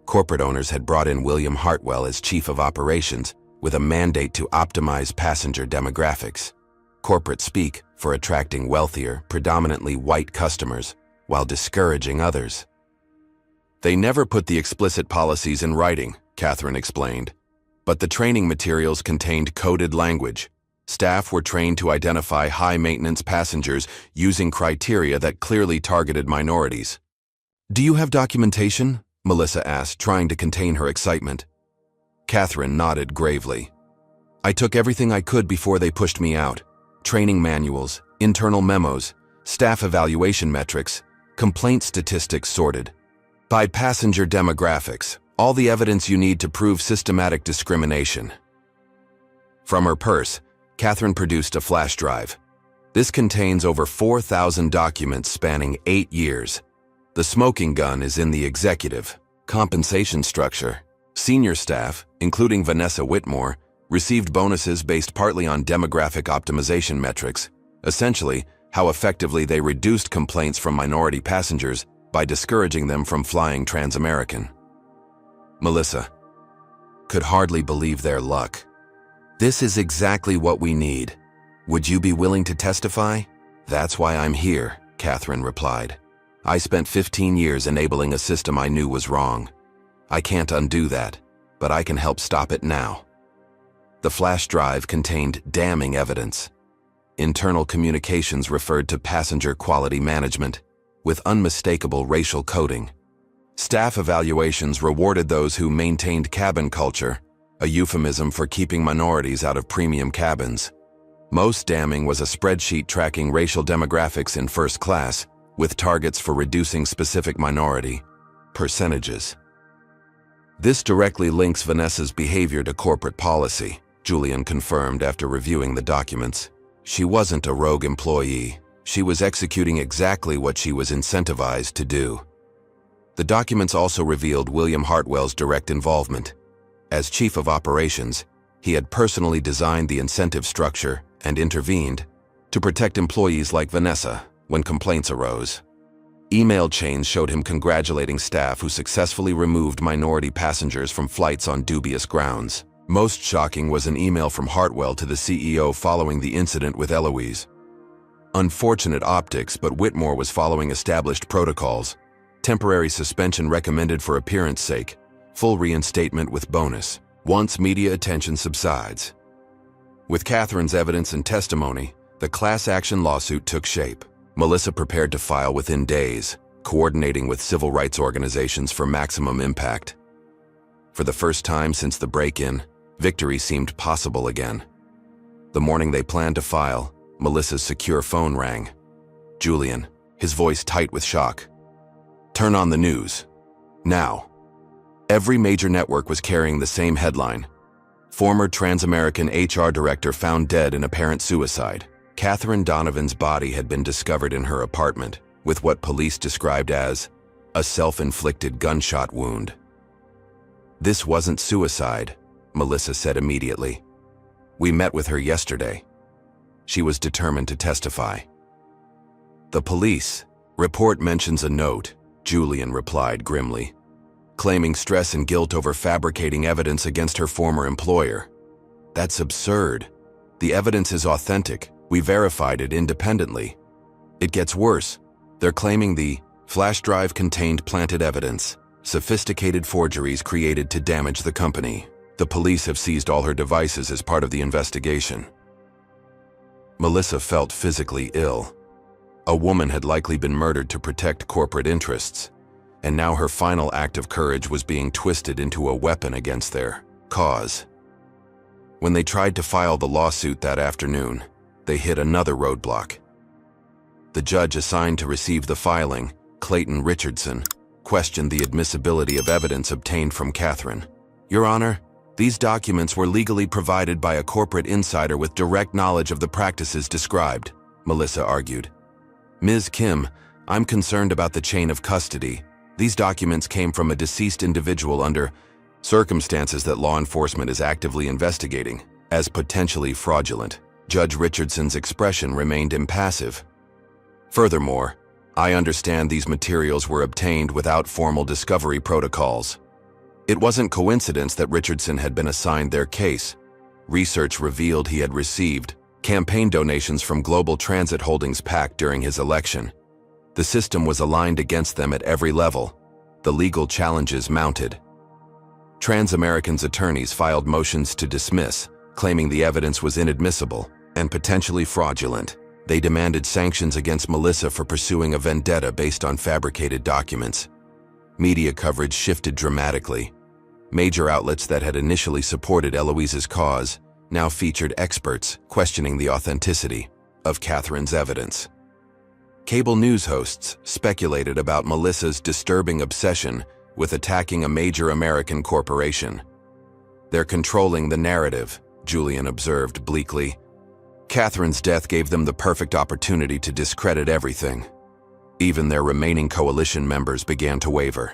corporate owners had brought in William Hartwell as chief of operations with a mandate to optimize passenger demographics, corporate speak for attracting wealthier, predominantly white customers while discouraging others. They never put the explicit policies in writing," Catherine explained, "but the training materials contained coded language. Staff were trained to identify high-maintenance passengers using criteria that clearly targeted minorities." "Do you have documentation?" Melissa asked, trying to contain her excitement. Catherine nodded gravely. "I took everything I could before they pushed me out. Training manuals, internal memos, staff evaluation metrics, complaint statistics sorted by passenger demographics, all the evidence you need to prove systematic discrimination." From her purse, Catherine produced a flash drive. "This contains over 4,000 documents spanning 8 years. The smoking gun is in the executive compensation structure. Senior staff, including Vanessa Whitmore, received bonuses based partly on demographic optimization metrics, essentially how effectively they reduced complaints from minority passengers by discouraging them from flying Transamerican." Melissa could hardly believe their luck. "This is exactly what we need. Would you be willing to testify?" "That's why I'm here," Catherine replied. "I spent 15 years enabling a system I knew was wrong. I can't undo that, but I can help stop it now." The flash drive contained damning evidence. Internal communications referred to passenger quality management, with unmistakable racial coding. Staff evaluations rewarded those who maintained cabin culture, a euphemism for keeping minorities out of premium cabins. Most damning was a spreadsheet tracking racial demographics in first class, with targets for reducing specific minority percentages. "This directly links Vanessa's behavior to corporate policy," Julian confirmed after reviewing the documents. "She wasn't a rogue employee. She was executing exactly what she was incentivized to do." The documents also revealed William Hartwell's direct involvement. As chief of operations, he had personally designed the incentive structure and intervened to protect employees like Vanessa when complaints arose. Email chains showed him congratulating staff who successfully removed minority passengers from flights on dubious grounds. Most shocking was an email from Hartwell to the CEO following the incident with Eloise. Unfortunate optics, but Whitmore was following established protocols. Temporary suspension recommended for appearance sake. Full reinstatement with bonus, once media attention subsides. With Catherine's evidence and testimony, the class action lawsuit took shape. Melissa prepared to file within days, coordinating with civil rights organizations for maximum impact. For the first time since the break-in, victory seemed possible again. The morning they planned to file, Melissa's secure phone rang. Julian, his voice tight with shock. "Turn on the news. Now." Every major network was carrying the same headline. "Former Transamerican HR director found dead in apparent suicide." Catherine Donovan's body had been discovered in her apartment, with what police described as a self-inflicted gunshot wound. "This wasn't suicide," Melissa said immediately. "We met with her yesterday." She was determined to testify. "The police report mentions a note," Julian replied grimly, claiming stress and guilt over fabricating evidence against her former employer. "That's absurd. The evidence is authentic. We verified it independently." It gets worse. They're claiming the flash drive contained planted evidence, sophisticated forgeries created to damage the company. The police have seized all her devices as part of the investigation. Melissa felt physically ill. A woman had likely been murdered to protect corporate interests, and now her final act of courage was being twisted into a weapon against their cause. When they tried to file the lawsuit that afternoon, they hit another roadblock. The judge assigned to receive the filing, Clayton Richardson, questioned the admissibility of evidence obtained from Catherine. "Your Honor, these documents were legally provided by a corporate insider with direct knowledge of the practices described," Melissa argued. "Ms. Kim, I'm concerned about the chain of custody. These documents came from a deceased individual under circumstances that law enforcement is actively investigating as potentially fraudulent." Judge Richardson's expression remained impassive. "Furthermore, I understand these materials were obtained without formal discovery protocols." It wasn't coincidence that Richardson had been assigned their case. Research revealed he had received campaign donations from Global Transit Holdings PAC during his election. The system was aligned against them at every level. The legal challenges mounted. Trans-American's attorneys filed motions to dismiss, claiming the evidence was inadmissible and potentially fraudulent. They demanded sanctions against Melissa for pursuing a vendetta based on fabricated documents. Media coverage shifted dramatically. Major outlets that had initially supported Eloise's cause now featured experts questioning the authenticity of Catherine's evidence. Cable news hosts speculated about Melissa's disturbing obsession with attacking a major American corporation. "They're controlling the narrative," Julian observed bleakly. "Catherine's death gave them the perfect opportunity to discredit everything." Even their remaining coalition members began to waver.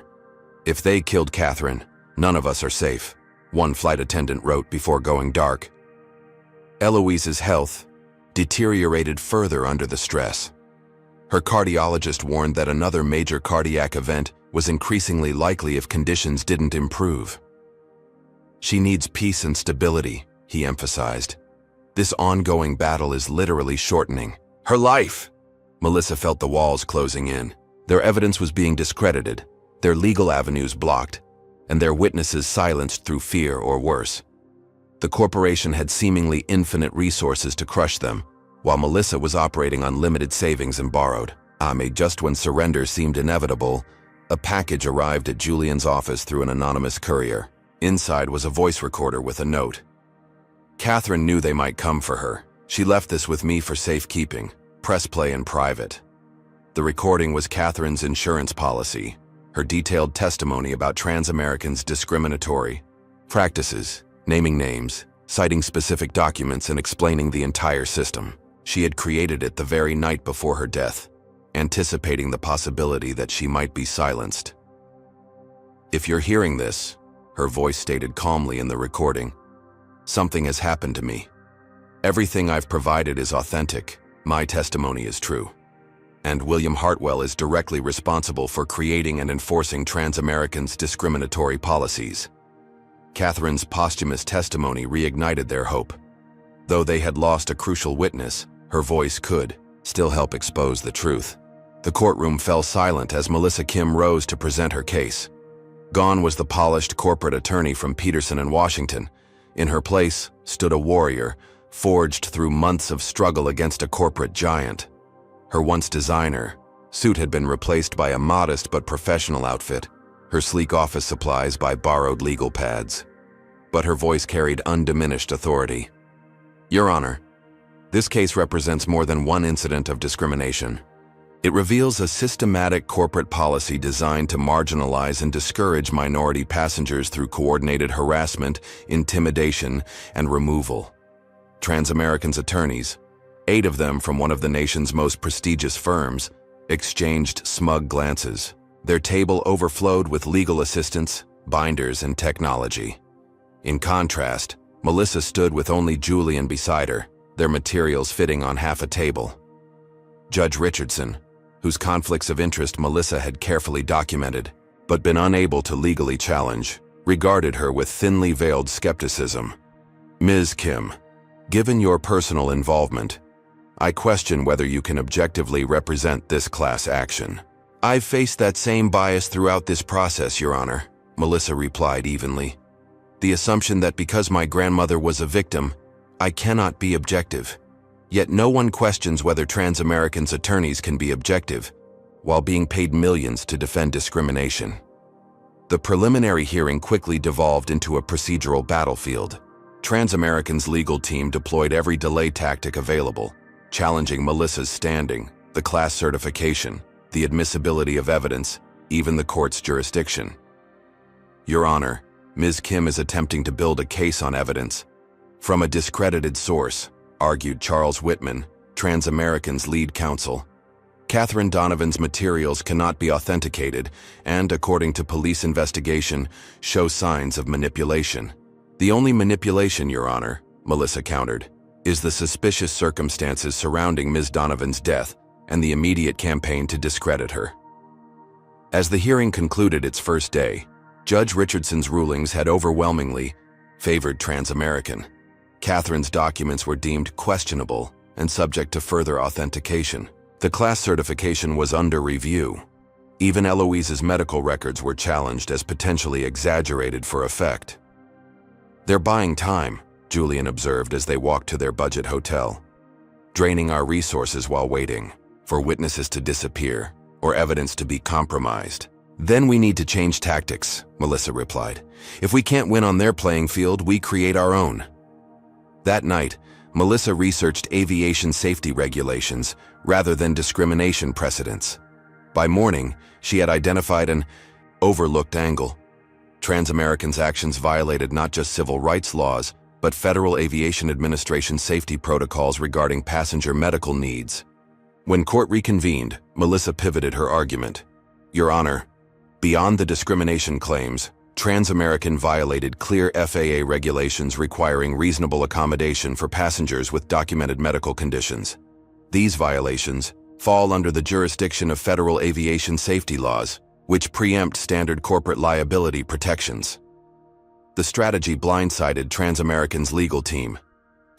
"If they killed Catherine, none of us are safe," one flight attendant wrote before going dark. Eloise's health deteriorated further under the stress. Her cardiologist warned that another major cardiac event was increasingly likely if conditions didn't improve. "She needs peace and stability," he emphasized. "This ongoing battle is literally shortening her life." Melissa felt the walls closing in. Their evidence was being discredited, their legal avenues blocked, and their witnesses silenced through fear or worse. The corporation had seemingly infinite resources to crush them, while Melissa was operating on limited savings and borrowed. Just when surrender seemed inevitable, a package arrived at Julian's office through an anonymous courier. Inside was a voice recorder with a note. "Catherine knew they might come for her. She left this with me for safekeeping. Press play in private." The recording was Catherine's insurance policy, her detailed testimony about Trans-American's discriminatory practices, naming names, citing specific documents, and explaining the entire system. She had created it the very night before her death, anticipating the possibility that she might be silenced. "If you're hearing this," her voice stated calmly in the recording, "something has happened to me. Everything I've provided is authentic. My testimony is true. And William Hartwell is directly responsible for creating and enforcing Trans-American's discriminatory policies." Catherine's posthumous testimony reignited their hope. Though they had lost a crucial witness, her voice could still help expose the truth. The courtroom fell silent as Melissa Kim rose to present her case. Gone was the polished corporate attorney from Peterson and Washington. In her place stood a warrior, forged through months of struggle against a corporate giant. Her once designer suit had been replaced by a modest but professional outfit, her sleek office supplies by borrowed legal pads. But her voice carried undiminished authority. "Your Honor, this case represents more than one incident of discrimination. It reveals a systematic corporate policy designed to marginalize and discourage minority passengers through coordinated harassment, intimidation, and removal. Trans-American's attorneys, 8 of them from one of the nation's most prestigious firms, exchanged smug glances. Their table overflowed with legal assistance, binders, and technology. In contrast, Melissa stood with only Julian beside her, their materials fitting on half a table. Judge Richardson, whose conflicts of interest Melissa had carefully documented, but been unable to legally challenge, regarded her with thinly veiled skepticism. "Ms. Kim, given your personal involvement, I question whether you can objectively represent this class action." "I've faced that same bias throughout this process, Your Honor," Melissa replied evenly. "The assumption that because my grandmother was a victim, I cannot be objective. Yet no one questions whether Trans-American's attorneys can be objective, while being paid millions to defend discrimination." The preliminary hearing quickly devolved into a procedural battlefield. Transamerican's legal team deployed every delay tactic available, challenging Melissa's standing, the class certification, the admissibility of evidence, even the court's jurisdiction. Your Honor, Ms. Kim is attempting to build a case on evidence from a discredited source, argued Charles Whitman, Transamerican's lead counsel. Catherine Donovan's materials cannot be authenticated and, according to police investigation, show signs of manipulation. The only manipulation, Your Honor, Melissa countered, is the suspicious circumstances surrounding Ms. Donovan's death and the immediate campaign to discredit her. As the hearing concluded its first day, Judge Richardson's rulings had overwhelmingly favored Transamerican. Catherine's documents were deemed questionable and subject to further authentication. The class certification was under review. Even Eloise's medical records were challenged as potentially exaggerated for effect. "They're buying time," Julian observed as they walked to their budget hotel. "Draining our resources while waiting for witnesses to disappear or evidence to be compromised. Then we need to change tactics," Melissa replied. "If we can't win on their playing field, we create our own." That night, Melissa researched aviation safety regulations rather than discrimination precedents. By morning, she had identified an overlooked angle. Transamerican's actions violated not just civil rights laws, but Federal Aviation Administration safety protocols regarding passenger medical needs. When court reconvened, Melissa pivoted her argument. "Your Honor, beyond the discrimination claims, Transamerican violated clear FAA regulations requiring reasonable accommodation for passengers with documented medical conditions. These violations fall under the jurisdiction of federal aviation safety laws, which preempt standard corporate liability protections." The strategy blindsided Transamerican's legal team.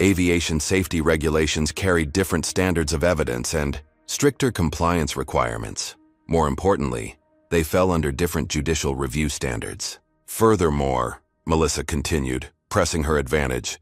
Aviation safety regulations carried different standards of evidence and stricter compliance requirements. More importantly, they fell under different judicial review standards. "Furthermore," Melissa continued, pressing her advantage,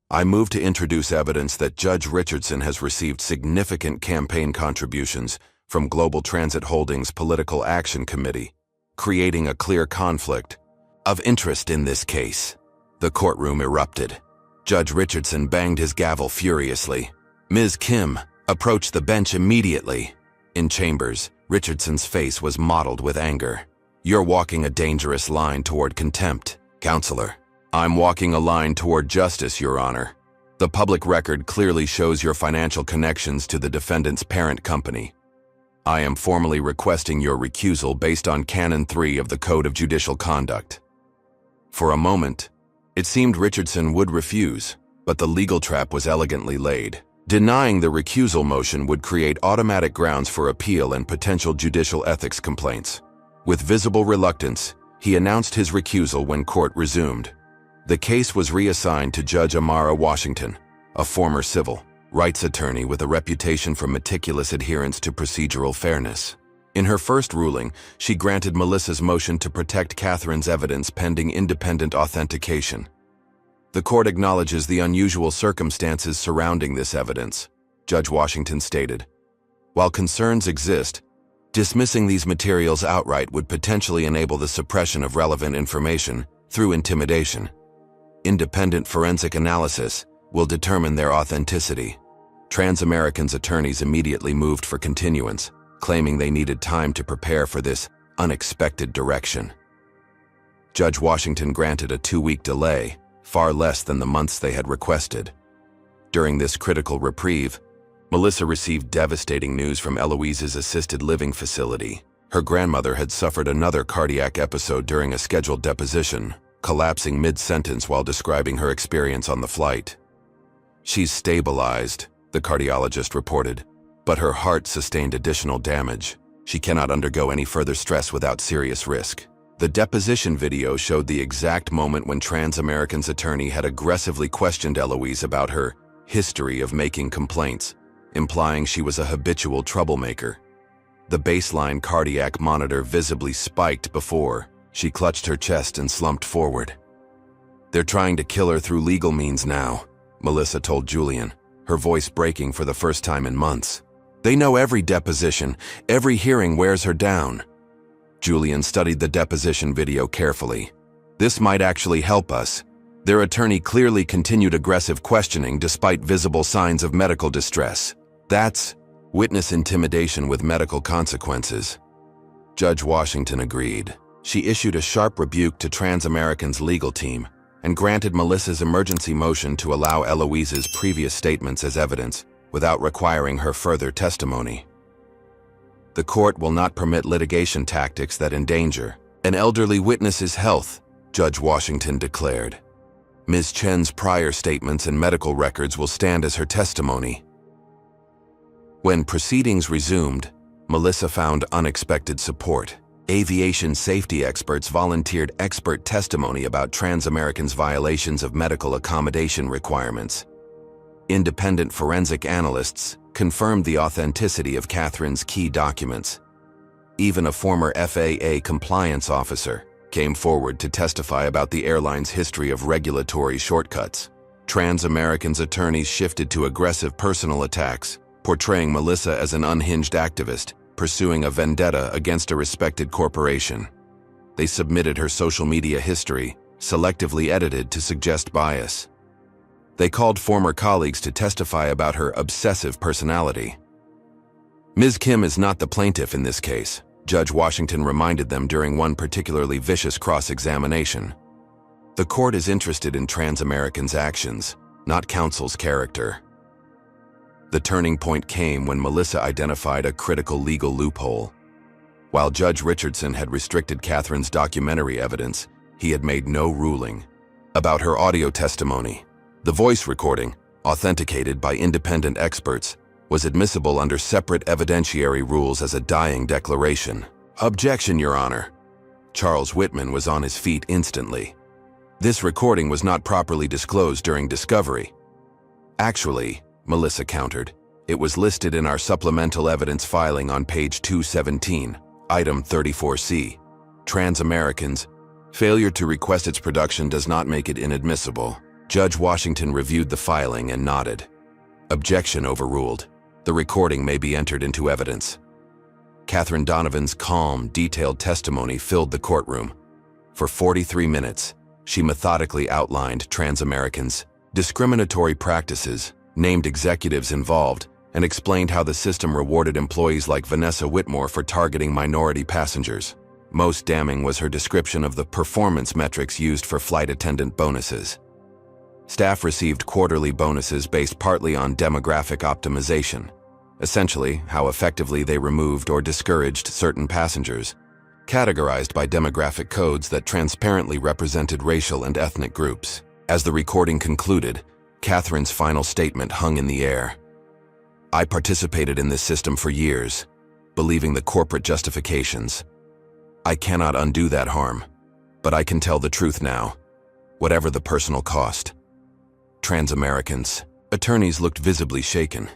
"I move to introduce evidence that Judge Richardson has received significant campaign contributions from Global Transit Holdings' Political Action Committee, creating a clear conflict of interest in this case." The courtroom erupted. Judge Richardson banged his gavel furiously. Ms. Kim approached the bench immediately. In chambers, Richardson's face was mottled with anger. "You're walking a dangerous line toward contempt, Counselor." "I'm walking a line toward justice, Your Honor. The public record clearly shows your financial connections to the defendant's parent company. I am formally requesting your recusal based on Canon 3 of the Code of Judicial Conduct." For a moment, it seemed Richardson would refuse, but the legal trap was elegantly laid. Denying the recusal motion would create automatic grounds for appeal and potential judicial ethics complaints. With visible reluctance, he announced his recusal when court resumed. The case was reassigned to Judge Amara Washington, a former civil rights attorney with a reputation for meticulous adherence to procedural fairness. In her first ruling, she granted Melissa's motion to protect Catherine's evidence pending independent authentication. "The court acknowledges the unusual circumstances surrounding this evidence," Judge Washington stated. "While concerns exist, dismissing these materials outright would potentially enable the suppression of relevant information through intimidation. Independent forensic analysis will determine their authenticity." Transamerican's attorneys immediately moved for continuance, claiming they needed time to prepare for this unexpected direction. Judge Washington granted a 2-week delay, far less than the months they had requested. During this critical reprieve, Melissa received devastating news from Eloise's assisted living facility. Her grandmother had suffered another cardiac episode during a scheduled deposition, collapsing mid-sentence while describing her experience on the flight. "She's stabilized," the cardiologist reported, "but her heart sustained additional damage. She cannot undergo any further stress without serious risk." The deposition video showed the exact moment when Transamerican's attorney had aggressively questioned Eloise about her history of making complaints, implying she was a habitual troublemaker. The baseline cardiac monitor visibly spiked before she clutched her chest and slumped forward. "They're trying to kill her through legal means now," Melissa told Julian, her voice breaking for the first time in months. "They know every deposition, every hearing wears her down." Julian studied the deposition video carefully. "This might actually help us," Their attorney clearly continued aggressive questioning despite visible signs of medical distress. That's witness intimidation with medical consequences. Judge Washington agreed. She issued a sharp rebuke to Transamerican's legal team and granted Melissa's emergency motion to allow Eloise's previous statements as evidence without requiring her further testimony. The court will not permit litigation tactics that endanger an elderly witness's health, Judge Washington declared. Ms. Chen's prior statements and medical records will stand as her testimony. When proceedings resumed, Melissa found unexpected support. Aviation safety experts volunteered expert testimony about Transamerican's violations of medical accommodation requirements. Independent forensic analysts confirmed the authenticity of Catherine's key documents. Even a former FAA compliance officer came forward to testify about the airline's history of regulatory shortcuts. Transamerican's attorneys shifted to aggressive personal attacks, portraying Melissa as an unhinged activist, pursuing a vendetta against a respected corporation. They submitted her social media history, selectively edited to suggest bias. They called former colleagues to testify about her obsessive personality. Ms. Kim is not the plaintiff in this case, Judge Washington reminded them during one particularly vicious cross-examination. The court is interested in Transamerican's actions, not counsel's character. The turning point came when Melissa identified a critical legal loophole. While Judge Richardson had restricted Catherine's documentary evidence, he had made no ruling about her audio testimony. The voice recording, authenticated by independent experts, was admissible under separate evidentiary rules as a dying declaration. Objection, Your Honor. Charles Whitman was on his feet instantly. This recording was not properly disclosed during discovery. Actually, Melissa countered, it was listed in our supplemental evidence filing on page 217, item 34C. Transamerican's failure to request its production does not make it inadmissible. Judge Washington reviewed the filing and nodded. Objection overruled. The recording may be entered into evidence. Catherine Donovan's calm, detailed testimony filled the courtroom. For 43 minutes, she methodically outlined Transamerican's discriminatory practices, named executives involved, and explained how the system rewarded employees like Vanessa Whitmore for targeting minority passengers. Most damning was her description of the performance metrics used for flight attendant bonuses. Staff received quarterly bonuses based partly on demographic optimization, essentially how effectively they removed or discouraged certain passengers, categorized by demographic codes that transparently represented racial and ethnic groups. As the recording concluded, Catherine's final statement hung in the air. I participated in this system for years, believing the corporate justifications. I cannot undo that harm, but I can tell the truth now, whatever the personal cost. Transamerican's attorneys looked visibly shaken.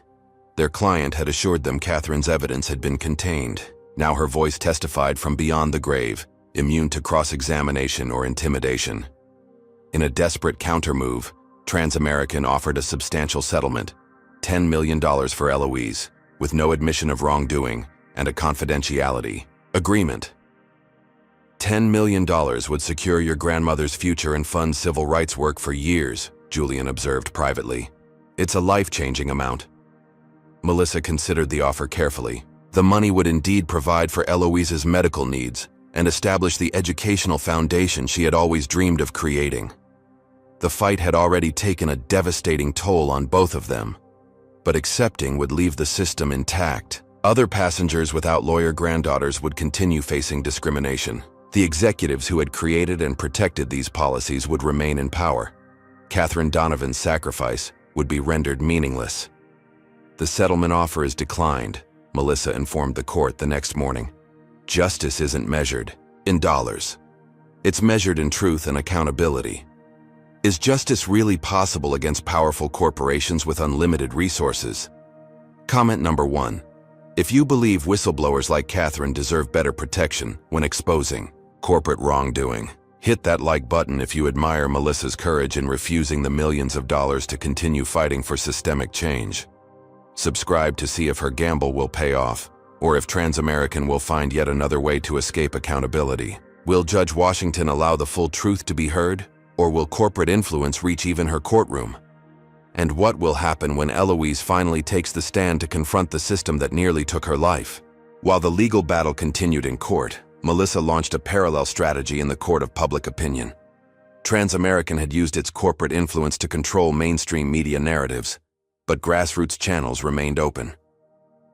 Their client had assured them Catherine's evidence had been contained. Now her voice testified from beyond the grave, immune to cross-examination or intimidation. In a desperate countermove, Transamerican offered a substantial settlement, $10 million for Eloise, with no admission of wrongdoing and a confidentiality agreement. $10 million would secure your grandmother's future and fund civil rights work for years, Julian observed privately. It's a life-changing amount. Melissa considered the offer carefully. The money would indeed provide for Eloise's medical needs and establish the educational foundation she had always dreamed of creating. The fight had already taken a devastating toll on both of them, but accepting would leave the system intact. Other passengers without lawyer granddaughters would continue facing discrimination. The executives who had created and protected these policies would remain in power. Catherine Donovan's sacrifice would be rendered meaningless. The settlement offer is declined, Melissa informed the court the next morning. Justice isn't measured in dollars. It's measured in truth and accountability. Is justice really possible against powerful corporations with unlimited resources? Comment number 1. If you believe whistleblowers like Catherine deserve better protection when exposing corporate wrongdoing, hit that like button if you admire Melissa's courage in refusing the millions of dollars to continue fighting for systemic change. Subscribe to see if her gamble will pay off, or if Transamerican will find yet another way to escape accountability. Will Judge Washington allow the full truth to be heard, Or will corporate influence reach even her courtroom? And what will happen when Eloise finally takes the stand to confront the system that nearly took her life? While the legal battle continued in court, Melissa launched a parallel strategy in the court of public opinion. Transamerican had used its corporate influence to control mainstream media narratives, but grassroots channels remained open.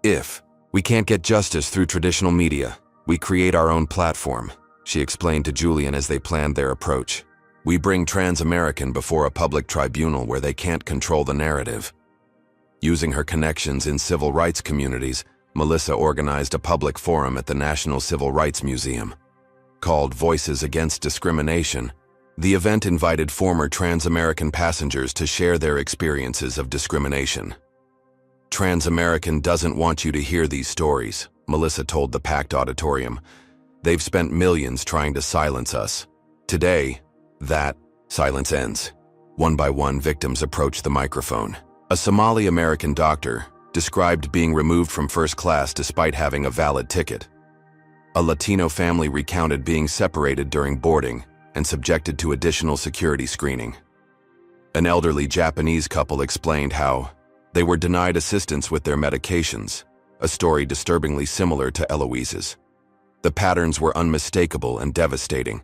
"If we can't get justice through traditional media, we create our own platform," she explained to Julian as they planned their approach. "We bring Transamerican before a public tribunal where they can't control the narrative." Using her connections in civil rights communities, Melissa organized a public forum at the National Civil Rights Museum. Called Voices Against Discrimination, the event invited former Transamerican passengers to share their experiences of discrimination. "Transamerican doesn't want you to hear these stories," Melissa told the packed auditorium. "They've spent millions trying to silence us. Today, that silence ends." One by one, victims approached the microphone. A Somali-American doctor described being removed from first class despite having a valid ticket. A Latino family recounted being separated during boarding and subjected to additional security screening. An elderly Japanese couple explained how they were denied assistance with their medications, a story disturbingly similar to Eloise's. The patterns were unmistakable and devastating.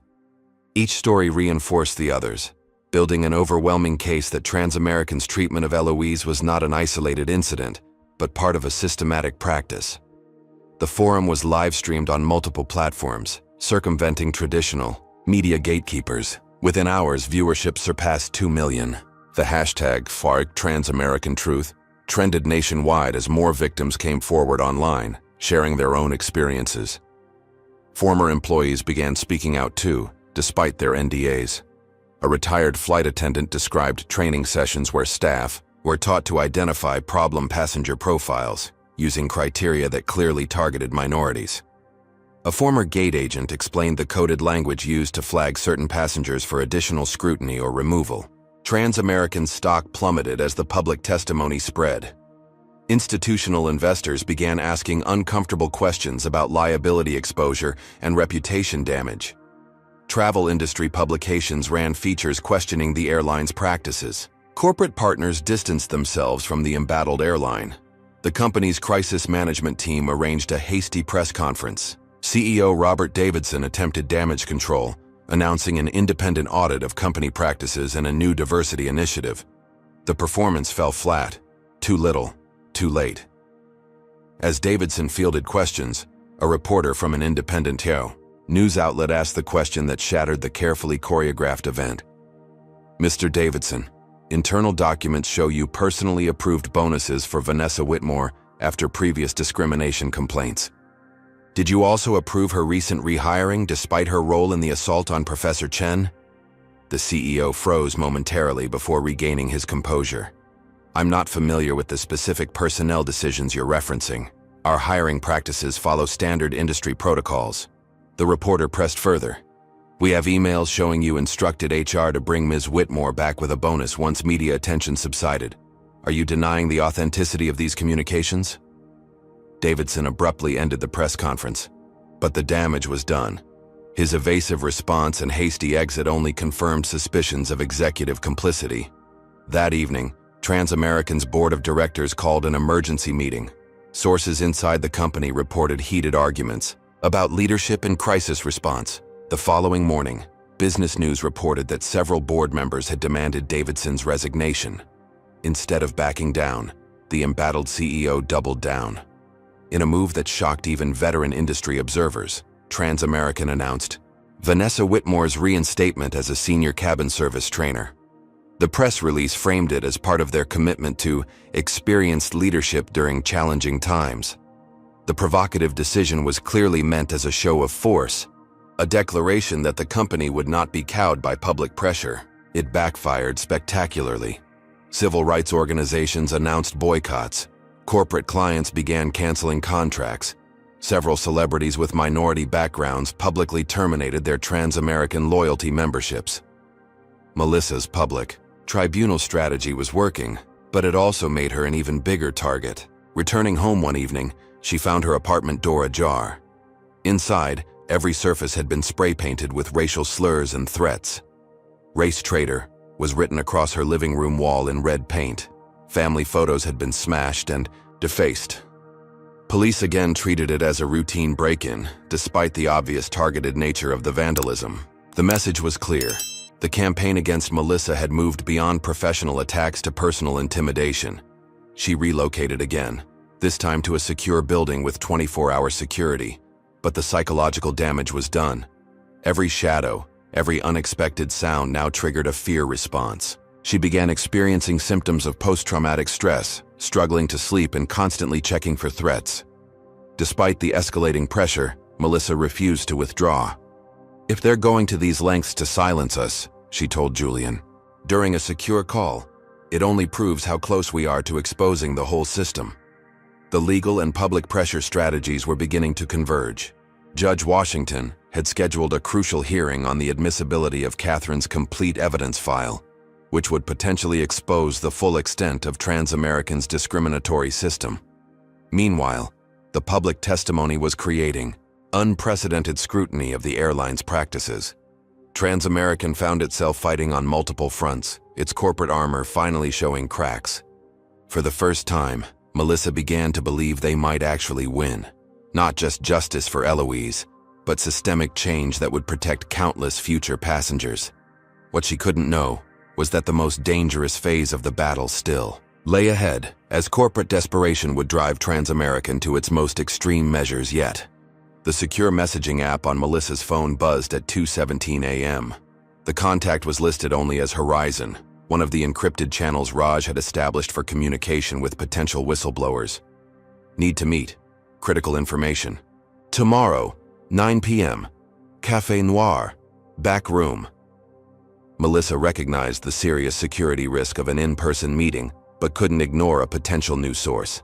Each story reinforced the others, building an overwhelming case that Transamerican's treatment of Eloise was not an isolated incident, but part of a systematic practice. The forum was live-streamed on multiple platforms, circumventing traditional media gatekeepers. Within hours, viewership surpassed 2 million. The hashtag #FarkTransAmericanTruth trended nationwide as more victims came forward online, sharing their own experiences. Former employees began speaking out too, despite their NDAs. A retired flight attendant described training sessions where staff were taught to identify problem passenger profiles, using criteria that clearly targeted minorities. A former gate agent explained the coded language used to flag certain passengers for additional scrutiny or removal. Transamerican stock plummeted as the public testimony spread. Institutional investors began asking uncomfortable questions about liability exposure and reputation damage. Travel industry publications ran features questioning the airline's practices. Corporate partners distanced themselves from the embattled airline. The company's crisis management team arranged a hasty press conference. CEO Robert Davidson attempted damage control, announcing an independent audit of company practices and a new diversity initiative. The performance fell flat. Too little, too late. As Davidson fielded questions, a reporter from an independent news outlet asked the question that shattered the carefully choreographed event. "Mr. Davidson, internal documents show you personally approved bonuses for Vanessa Whitmore after previous discrimination complaints. Did you also approve her recent rehiring despite her role in the assault on Professor Chen?" The CEO froze momentarily before regaining his composure. "I'm not familiar with the specific personnel decisions you're referencing. Our hiring practices follow standard industry protocols." The reporter pressed further. "We have emails showing you instructed HR to bring Ms. Whitmore back with a bonus once media attention subsided. Are you denying the authenticity of these communications?" Davidson abruptly ended the press conference, but the damage was done. His evasive response and hasty exit only confirmed suspicions of executive complicity. That evening, Transamerican's board of directors called an emergency meeting. Sources inside the company reported heated arguments about leadership and crisis response. The following morning, Business News reported that several board members had demanded Davidson's resignation. Instead of backing down, the embattled CEO doubled down. In a move that shocked even veteran industry observers, Transamerican announced Vanessa Whitmore's reinstatement as a senior cabin service trainer. The press release framed it as part of their commitment to experienced leadership during challenging times. The provocative decision was clearly meant as a show of force, a declaration that the company would not be cowed by public pressure. It backfired spectacularly. Civil rights organizations announced boycotts. Corporate clients began canceling contracts. Several celebrities with minority backgrounds publicly terminated their Transamerican loyalty memberships. Melissa's public tribunal strategy was working, but it also made her an even bigger target. Returning home one evening, she found her apartment door ajar. Inside, every surface had been spray painted with racial slurs and threats. Race traitor was written across her living room wall in red paint. Family photos had been smashed and defaced. Police again treated it as a routine break-in, despite the obvious targeted nature of the vandalism. The message was clear. The campaign against Melissa had moved beyond professional attacks to personal intimidation. She relocated again, this time to a secure building with 24-hour security. But the psychological damage was done. Every shadow, every unexpected sound now triggered a fear response. She began experiencing symptoms of post-traumatic stress, struggling to sleep and constantly checking for threats. Despite the escalating pressure, Melissa refused to withdraw. "If they're going to these lengths to silence us," she told Julian, during a secure call, "it only proves how close we are to exposing the whole system." The legal and public pressure strategies were beginning to converge. Judge Washington had scheduled a crucial hearing on the admissibility of Catherine's complete evidence file, which would potentially expose the full extent of Transamerican's discriminatory system. Meanwhile, the public testimony was creating unprecedented scrutiny of the airline's practices. Transamerican found itself fighting on multiple fronts, its corporate armor finally showing cracks. For the first time, Melissa began to believe they might actually win. Not just justice for Eloise, but systemic change that would protect countless future passengers. What she couldn't know was that the most dangerous phase of the battle still lay ahead, as corporate desperation would drive Transamerican to its most extreme measures yet. The secure messaging app on Melissa's phone buzzed at 2:17 a.m. The contact was listed only as Horizon, one of the encrypted channels Raj had established for communication with potential whistleblowers. "Need to meet. Critical information. Tomorrow, 9 p.m. Café Noir. Back room." Melissa recognized the serious security risk of an in-person meeting, but couldn't ignore a potential new source.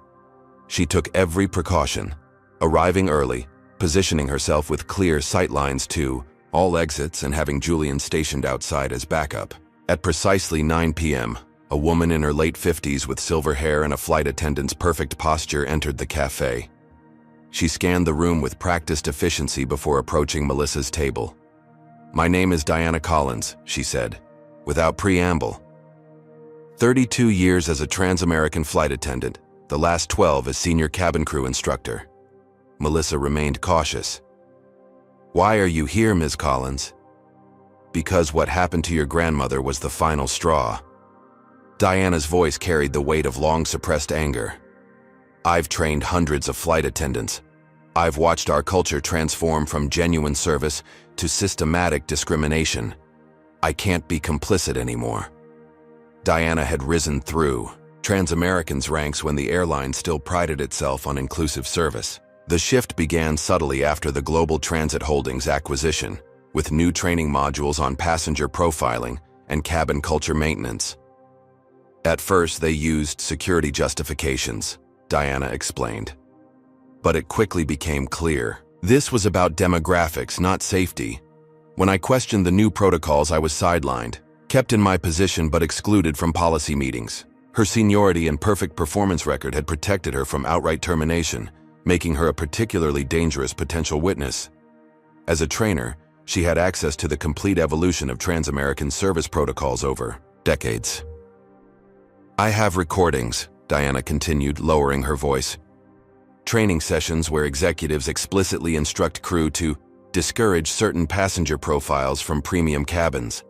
She took every precaution, arriving early, positioning herself with clear sightlines to all exits and having Julian stationed outside as backup. At precisely 9 p.m., a woman in her late 50s with silver hair and a flight attendant's perfect posture entered the cafe. She scanned the room with practiced efficiency before approaching Melissa's table. "My name is Diana Collins," she said, without preamble. 32 years as a Transamerican flight attendant, the last 12 as senior cabin crew instructor. Melissa remained cautious. "Why are you here, Ms. Collins?" "Because what happened to your grandmother was the final straw." Diana's voice carried the weight of long-suppressed anger. "I've trained hundreds of flight attendants. I've watched our culture transform from genuine service to systematic discrimination. I can't be complicit anymore." Diana had risen through Transamerican's ranks when the airline still prided itself on inclusive service. The shift began subtly after the Global Transit Holdings acquisition, with new training modules on passenger profiling and cabin culture maintenance. At first, they used security justifications, Diana explained. But it quickly became clear. This was about demographics, not safety. When I questioned the new protocols, I was sidelined, kept in my position but excluded from policy meetings. Her seniority and perfect performance record had protected her from outright termination, making her a particularly dangerous potential witness. As a trainer, she had access to the complete evolution of Transamerican service protocols over decades. "I have recordings," Diana continued, lowering her voice. "Training sessions where executives explicitly instruct crew to discourage certain passenger profiles from premium cabins.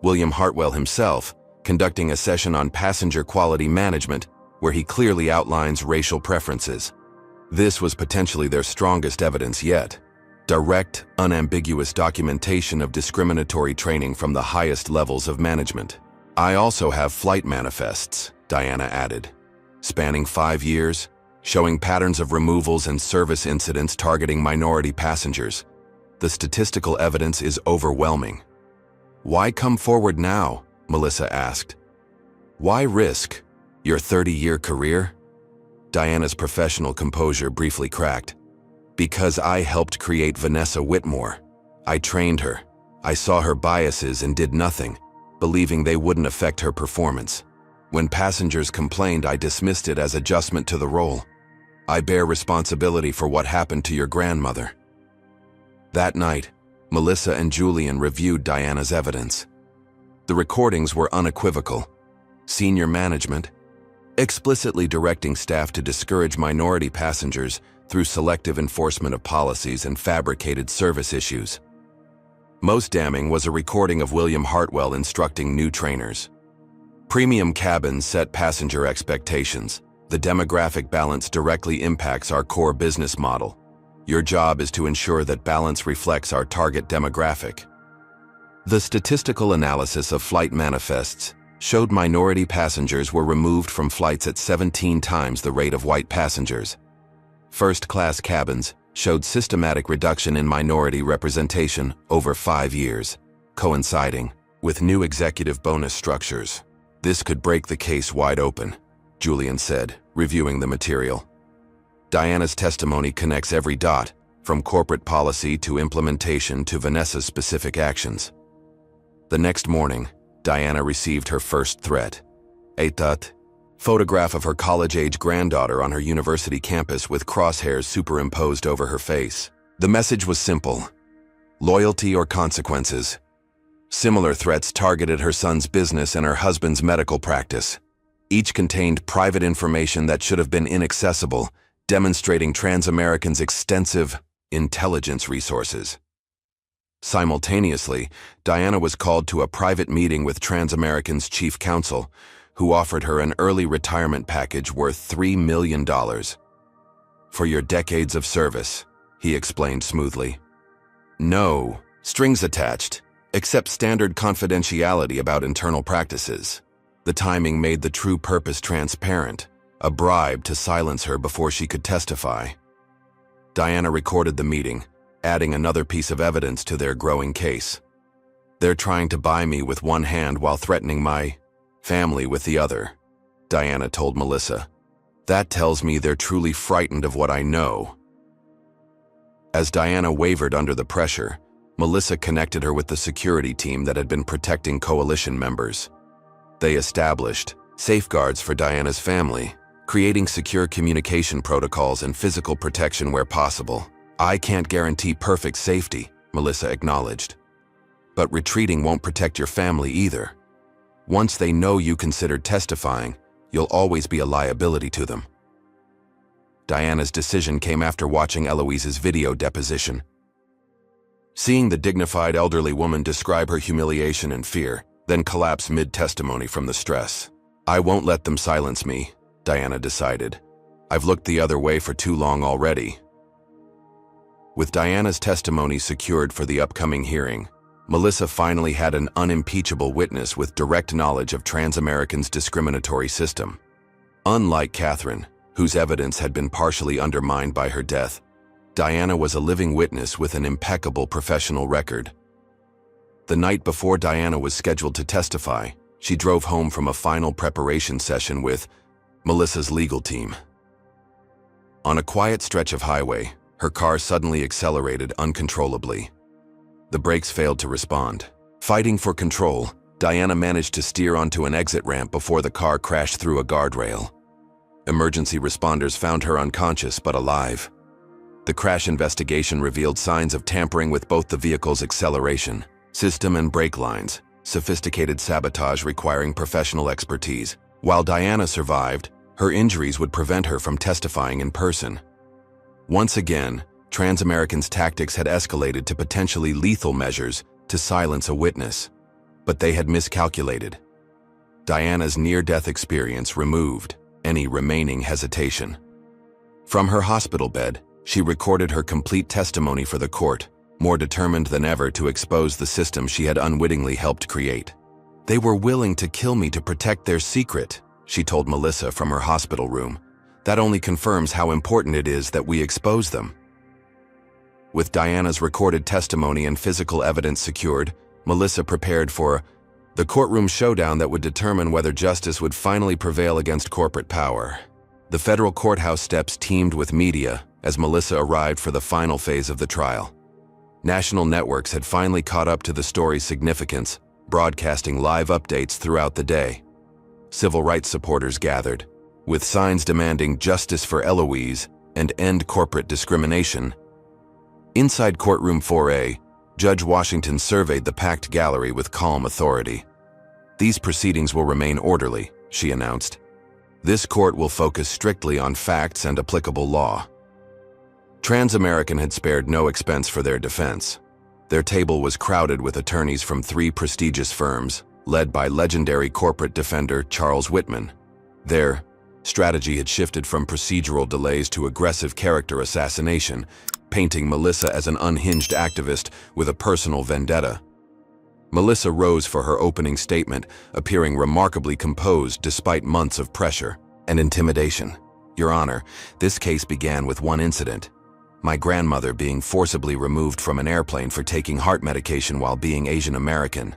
William Hartwell himself conducting a session on passenger quality management where he clearly outlines racial preferences. This was potentially their strongest evidence yet. Direct, unambiguous documentation of discriminatory training from the highest levels of management. I also have flight manifests," Diana added, spanning 5 years, showing patterns of removals and service incidents targeting minority passengers. The statistical evidence is overwhelming. "Why come forward now?" Melissa asked. "Why risk your 30-year career?" Diana's professional composure briefly cracked. "Because I helped create Vanessa Whitmore. I trained her. I saw her biases and did nothing, believing they wouldn't affect her performance. When passengers complained, I dismissed it as adjustment to the role. I bear responsibility for what happened to your grandmother." That night, Melissa and Julian reviewed Diana's evidence. The recordings were unequivocal. Senior management, explicitly directing staff to discourage minority passengers through selective enforcement of policies and fabricated service issues. Most damning was a recording of William Hartwell instructing new trainers. Premium cabins set passenger expectations. The demographic balance directly impacts our core business model. Your job is to ensure that balance reflects our target demographic. The statistical analysis of flight manifests showed minority passengers were removed from flights at 17 times the rate of white passengers. First-class cabins showed systematic reduction in minority representation over 5 years, coinciding with new executive bonus structures. This could break the case wide open, Julian said, reviewing the material. Diana's testimony connects every dot, from corporate policy to implementation to Vanessa's specific actions. The next morning, Diana received her first threat. A photograph of her college-age granddaughter on her university campus with crosshairs superimposed over her face. The message was simple: loyalty or consequences. Similar threats targeted her son's business and her husband's medical practice. Each contained private information that should have been inaccessible, demonstrating Transamerican's extensive intelligence resources. Simultaneously, Diana was called to a private meeting with Transamerican's chief counsel, who offered her an early retirement package worth $3 million. For your decades of service, he explained smoothly. No strings attached, except standard confidentiality about internal practices. The timing made the true purpose transparent, a bribe to silence her before she could testify. Diana recorded the meeting, adding another piece of evidence to their growing case. They're trying to buy me with one hand while threatening my family with the other, Diana told Melissa. That tells me they're truly frightened of what I know. As Diana wavered under the pressure, Melissa connected her with the security team that had been protecting coalition members. They established safeguards for Diana's family, creating secure communication protocols and physical protection where possible. I can't guarantee perfect safety, Melissa acknowledged. But retreating won't protect your family either. Once they know you considered testifying, you'll always be a liability to them. Diana's decision came after watching Eloise's video deposition. Seeing the dignified elderly woman describe her humiliation and fear, then collapse mid-testimony from the stress. I won't let them silence me, Diana decided. I've looked the other way for too long already. With Diana's testimony secured for the upcoming hearing, Melissa finally had an unimpeachable witness with direct knowledge of Transamerican's discriminatory system. Unlike Catherine, whose evidence had been partially undermined by her death, Diana was a living witness with an impeccable professional record. The night before Diana was scheduled to testify, she drove home from a final preparation session with Melissa's legal team. On a quiet stretch of highway, her car suddenly accelerated uncontrollably. The brakes failed to respond. Fighting for control, Diana managed to steer onto an exit ramp before the car crashed through a guardrail. Emergency responders found her unconscious but alive. The crash investigation revealed signs of tampering with both the vehicle's acceleration system and brake lines, sophisticated sabotage requiring professional expertise. While Diana survived, her injuries would prevent her from testifying in person. Once again, Transamerican's tactics had escalated to potentially lethal measures to silence a witness, but they had miscalculated. Diana's near-death experience removed any remaining hesitation. From her hospital bed, she recorded her complete testimony for the court, more determined than ever to expose the system she had unwittingly helped create. They were willing to kill me to protect their secret, she told Melissa from her hospital room. That only confirms how important it is that we expose them. With Diana's recorded testimony and physical evidence secured, Melissa prepared for the courtroom showdown that would determine whether justice would finally prevail against corporate power. The federal courthouse steps teemed with media as Melissa arrived for the final phase of the trial. National networks had finally caught up to the story's significance, broadcasting live updates throughout the day. Civil rights supporters gathered, with signs demanding justice for Eloise and end corporate discrimination. Inside courtroom 4A, Judge Washington surveyed the packed gallery with calm authority. "These proceedings will remain orderly," she announced. "This court will focus strictly on facts and applicable law." Transamerican had spared no expense for their defense. Their table was crowded with attorneys from 3 prestigious firms, led by legendary corporate defender Charles Whitman. Their strategy had shifted from procedural delays to aggressive character assassination, painting Melissa as an unhinged activist with a personal vendetta. Melissa rose for her opening statement, appearing remarkably composed despite months of pressure and intimidation. "Your Honor, this case began with one incident. My grandmother being forcibly removed from an airplane for taking heart medication while being Asian American.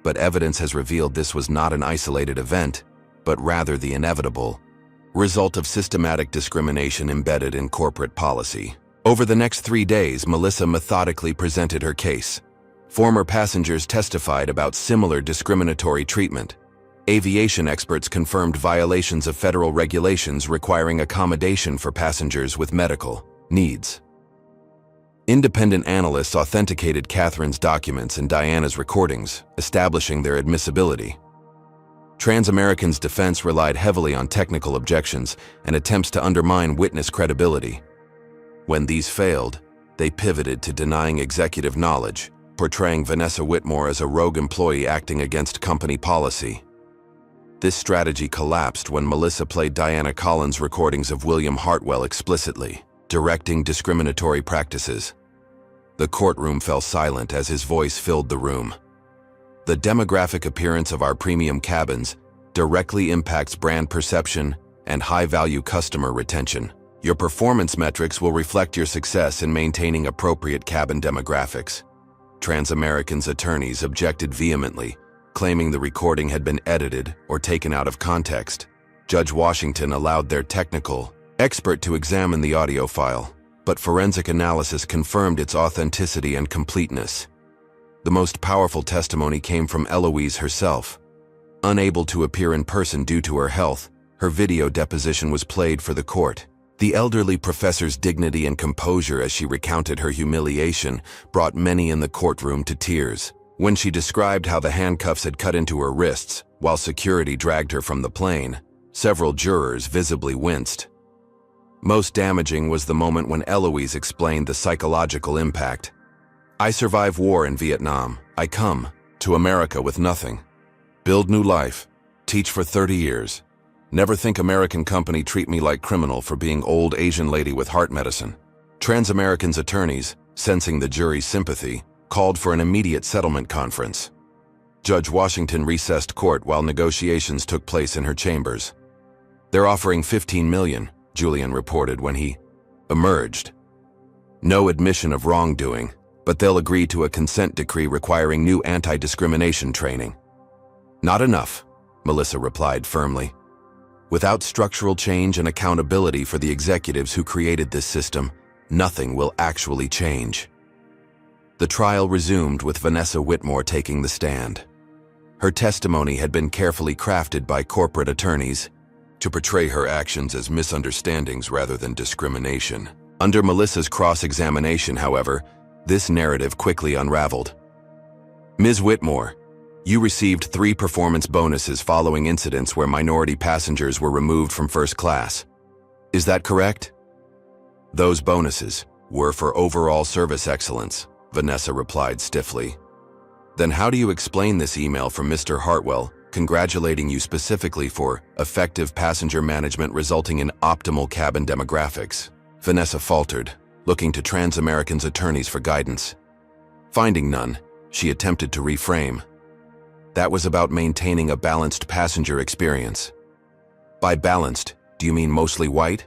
But evidence has revealed this was not an isolated event, but rather the inevitable result of systematic discrimination embedded in corporate policy." Over the next 3 days, Melissa methodically presented her case. Former passengers testified about similar discriminatory treatment. Aviation experts confirmed violations of federal regulations requiring accommodation for passengers with medical needs. Independent analysts authenticated Catherine's documents and Diana's recordings, establishing their admissibility. Transamerican's defense relied heavily on technical objections and attempts to undermine witness credibility. When these failed, they pivoted to denying executive knowledge, portraying Vanessa Whitmore as a rogue employee acting against company policy. This strategy collapsed when Melissa played Diana Collins' recordings of William Hartwell explicitly, directing discriminatory practices. The courtroom fell silent as his voice filled the room. "The demographic appearance of our premium cabins directly impacts brand perception and high-value customer retention. Your performance metrics will reflect your success in maintaining appropriate cabin demographics." Transamerican's attorneys objected vehemently, claiming the recording had been edited or taken out of context. Judge Washington allowed their technical expert to examine the audio file, but forensic analysis confirmed its authenticity and completeness. The most powerful testimony came from Eloise herself. Unable to appear in person due to her health, her video deposition was played for the court. The elderly professor's dignity and composure as she recounted her humiliation brought many in the courtroom to tears. When she described how the handcuffs had cut into her wrists while security dragged her from the plane, several jurors visibly winced. Most damaging was the moment when Eloise explained the psychological impact. "I survived war in Vietnam. I come to America with nothing. Build new life. Teach for 30 years. Never think American company treat me like criminal for being old Asian lady with heart medicine." Transamerican's attorneys, sensing the jury's sympathy, called for an immediate settlement conference. Judge Washington recessed court while negotiations took place in her chambers. "They're offering $15 million, Julian reported when he emerged. "No admission of wrongdoing, but they'll agree to a consent decree requiring new anti-discrimination training." "Not enough," Melissa replied firmly. "Without structural change and accountability for the executives who created this system, nothing will actually change." The trial resumed with Vanessa Whitmore taking the stand. Her testimony had been carefully crafted by corporate attorneys to portray her actions as misunderstandings rather than discrimination. Under Melissa's cross-examination, however, this narrative quickly unraveled. "Ms. Whitmore, you received 3 performance bonuses following incidents where minority passengers were removed from first class. Is that correct?" "Those bonuses were for overall service excellence," Vanessa replied stiffly. "Then how do you explain this email from Mr. Hartwell congratulating you specifically for effective passenger management resulting in optimal cabin demographics?" Vanessa faltered, looking to Transamerican's attorneys for guidance. Finding none, she attempted to reframe. "That was about maintaining a balanced passenger experience." "By balanced, do you mean mostly white?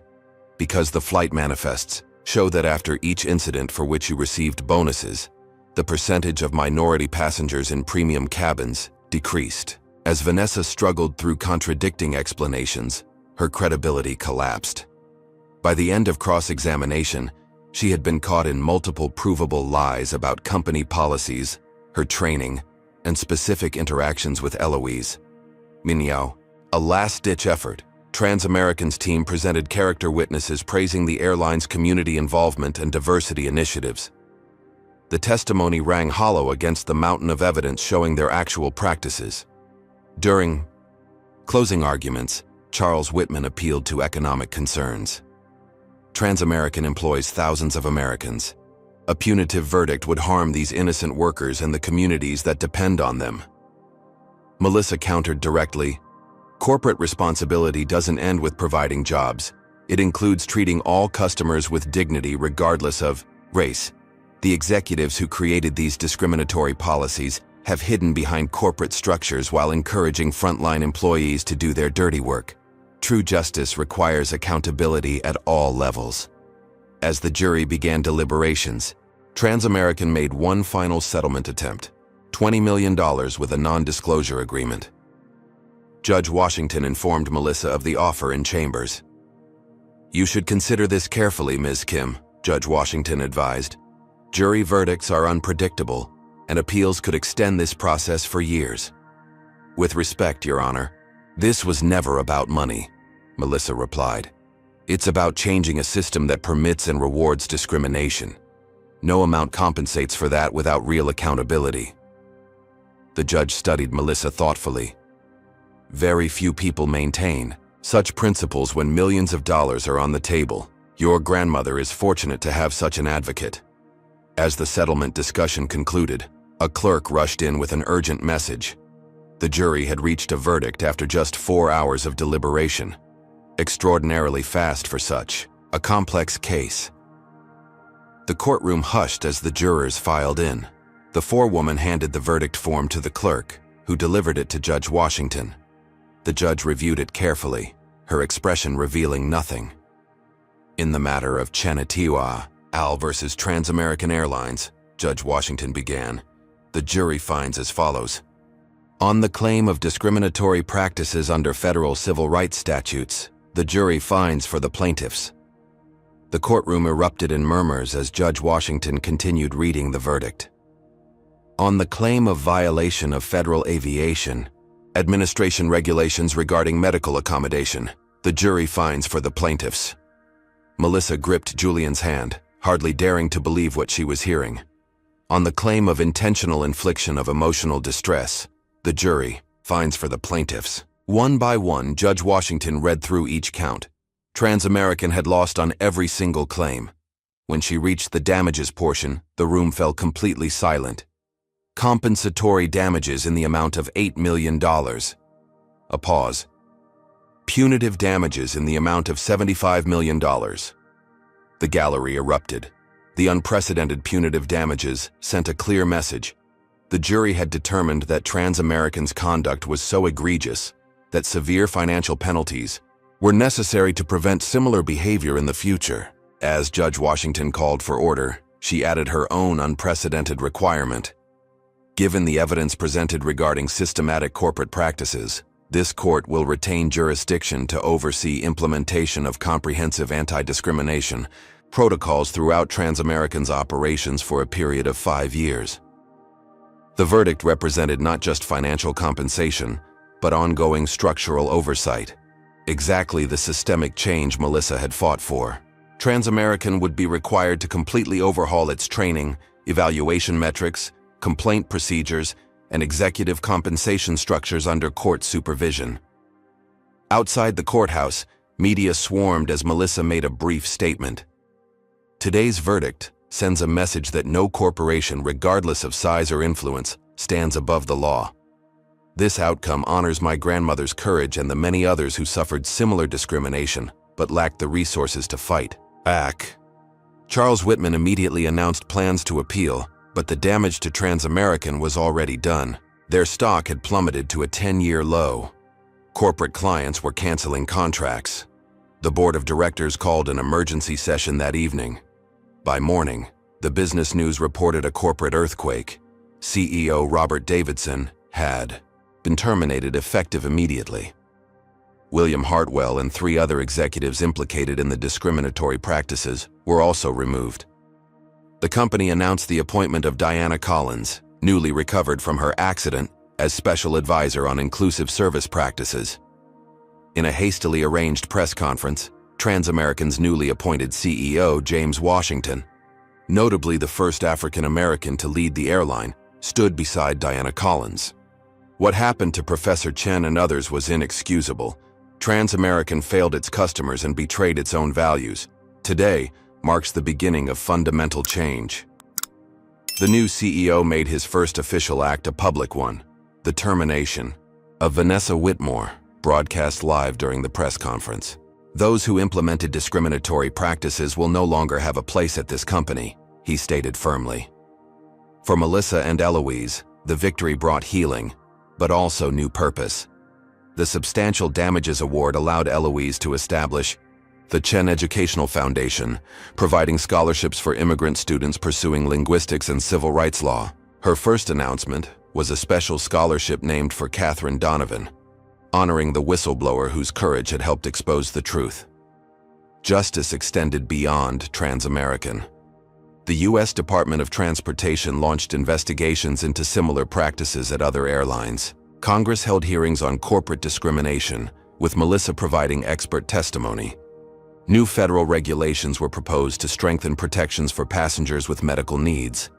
Because the flight manifests show that after each incident for which you received bonuses, the percentage of minority passengers in premium cabins decreased." As Vanessa struggled through contradicting explanations, her credibility collapsed. By the end of cross-examination, she had been caught in multiple provable lies about company policies, her training, and specific interactions with Eloise. Meanwhile, a last-ditch effort, Transamerican's team presented character witnesses praising the airline's community involvement and diversity initiatives. The testimony rang hollow against the mountain of evidence showing their actual practices. During closing arguments, Charles Whitman appealed to economic concerns. Transamerican employs thousands of Americans. A punitive verdict would harm these innocent workers and the communities that depend on them. Melissa countered directly, "Corporate responsibility doesn't end with providing jobs. It includes treating all customers with dignity regardless of race. The executives who created these discriminatory policies have hidden behind corporate structures while encouraging frontline employees to do their dirty work. True justice requires accountability at all levels." As the jury began deliberations, Transamerican made one final settlement attempt, $20 million with a non-disclosure agreement. Judge Washington informed Melissa of the offer in chambers. "You should consider this carefully, Ms. Kim," Judge Washington advised. "Jury verdicts are unpredictable, and appeals could extend this process for years." "With respect, Your Honor, this was never about money," Melissa replied. "It's about changing a system that permits and rewards discrimination. No amount compensates for that without real accountability." The judge studied Melissa thoughtfully. "Very few people maintain such principles when millions of dollars are on the table. Your grandmother is fortunate to have such an advocate." As the settlement discussion concluded, a clerk rushed in with an urgent message. The jury had reached a verdict after just 4 hours of deliberation. Extraordinarily fast for such a complex case. The courtroom hushed as the jurors filed in. The forewoman handed the verdict form to the clerk, who delivered it to Judge Washington. The judge reviewed it carefully, her expression revealing nothing. "In the matter of Chanatiwa, Al versus Transamerican Airlines," Judge Washington began, "the jury finds as follows. On the claim of discriminatory practices under federal civil rights statutes, the jury finds for the plaintiffs." The courtroom erupted in murmurs as Judge Washington continued reading the verdict. On the claim of violation of federal aviation administration regulations regarding medical accommodation, the jury finds for the plaintiffs. Melissa gripped Julian's hand, hardly daring to believe what she was hearing. On the claim of intentional infliction of emotional distress, the jury finds for the plaintiffs. One by one, Judge Washington read through each count. Transamerican had lost on every single claim. When she reached the damages portion, the room fell completely silent. Compensatory damages in the amount of $8 million. A pause. Punitive damages in the amount of $75 million. The gallery erupted. The unprecedented punitive damages sent a clear message. The jury had determined that Transamerican's conduct was so egregious that severe financial penalties were necessary to prevent similar behavior in the future. As Judge Washington called for order, she added her own unprecedented requirement. Given the evidence presented regarding systematic corporate practices, this court will retain jurisdiction to oversee implementation of comprehensive anti-discrimination protocols throughout Transamerican's operations for a period of 5 years. The verdict represented not just financial compensation, but ongoing structural oversight. Exactly the systemic change Melissa had fought for. Transamerican would be required to completely overhaul its training, evaluation metrics, complaint procedures, and executive compensation structures under court supervision. Outside the courthouse, media swarmed as Melissa made a brief statement. Today's verdict sends a message that no corporation, regardless of size or influence, stands above the law. This outcome honors my grandmother's courage and the many others who suffered similar discrimination but lacked the resources to fight back. Charles Whitman immediately announced plans to appeal, but the damage to Transamerican was already done. Their stock had plummeted to a 10-year low. Corporate clients were canceling contracts. The board of directors called an emergency session that evening. By morning, the business news reported a corporate earthquake. CEO Robert Davidson had been terminated effective immediately. William Hartwell and 3 other executives implicated in the discriminatory practices were also removed. The company announced the appointment of Diana Collins, newly recovered from her accident, as special advisor on inclusive service practices. In a hastily arranged press conference, Transamerican's newly appointed CEO, James Washington, notably the first African American to lead the airline, stood beside Diana Collins. What happened to Professor Chen and others was inexcusable. Trans-American failed its customers and betrayed its own values. Today marks the beginning of fundamental change. The new CEO made his first official act a public one, the termination of Vanessa Whitmore, broadcast live during the press conference. Those who implemented discriminatory practices will no longer have a place at this company, he stated firmly. For Melissa and Eloise, the victory brought healing, but also new purpose. The Substantial Damages Award allowed Eloise to establish the Chen Educational Foundation, providing scholarships for immigrant students pursuing linguistics and civil rights law. Her first announcement was a special scholarship named for Catherine Donovan, honoring the whistleblower whose courage had helped expose the truth. Justice extended beyond Trans-American. The U.S. Department of Transportation launched investigations into similar practices at other airlines. Congress held hearings on corporate discrimination, with Melissa providing expert testimony. New federal regulations were proposed to strengthen protections for passengers with medical needs.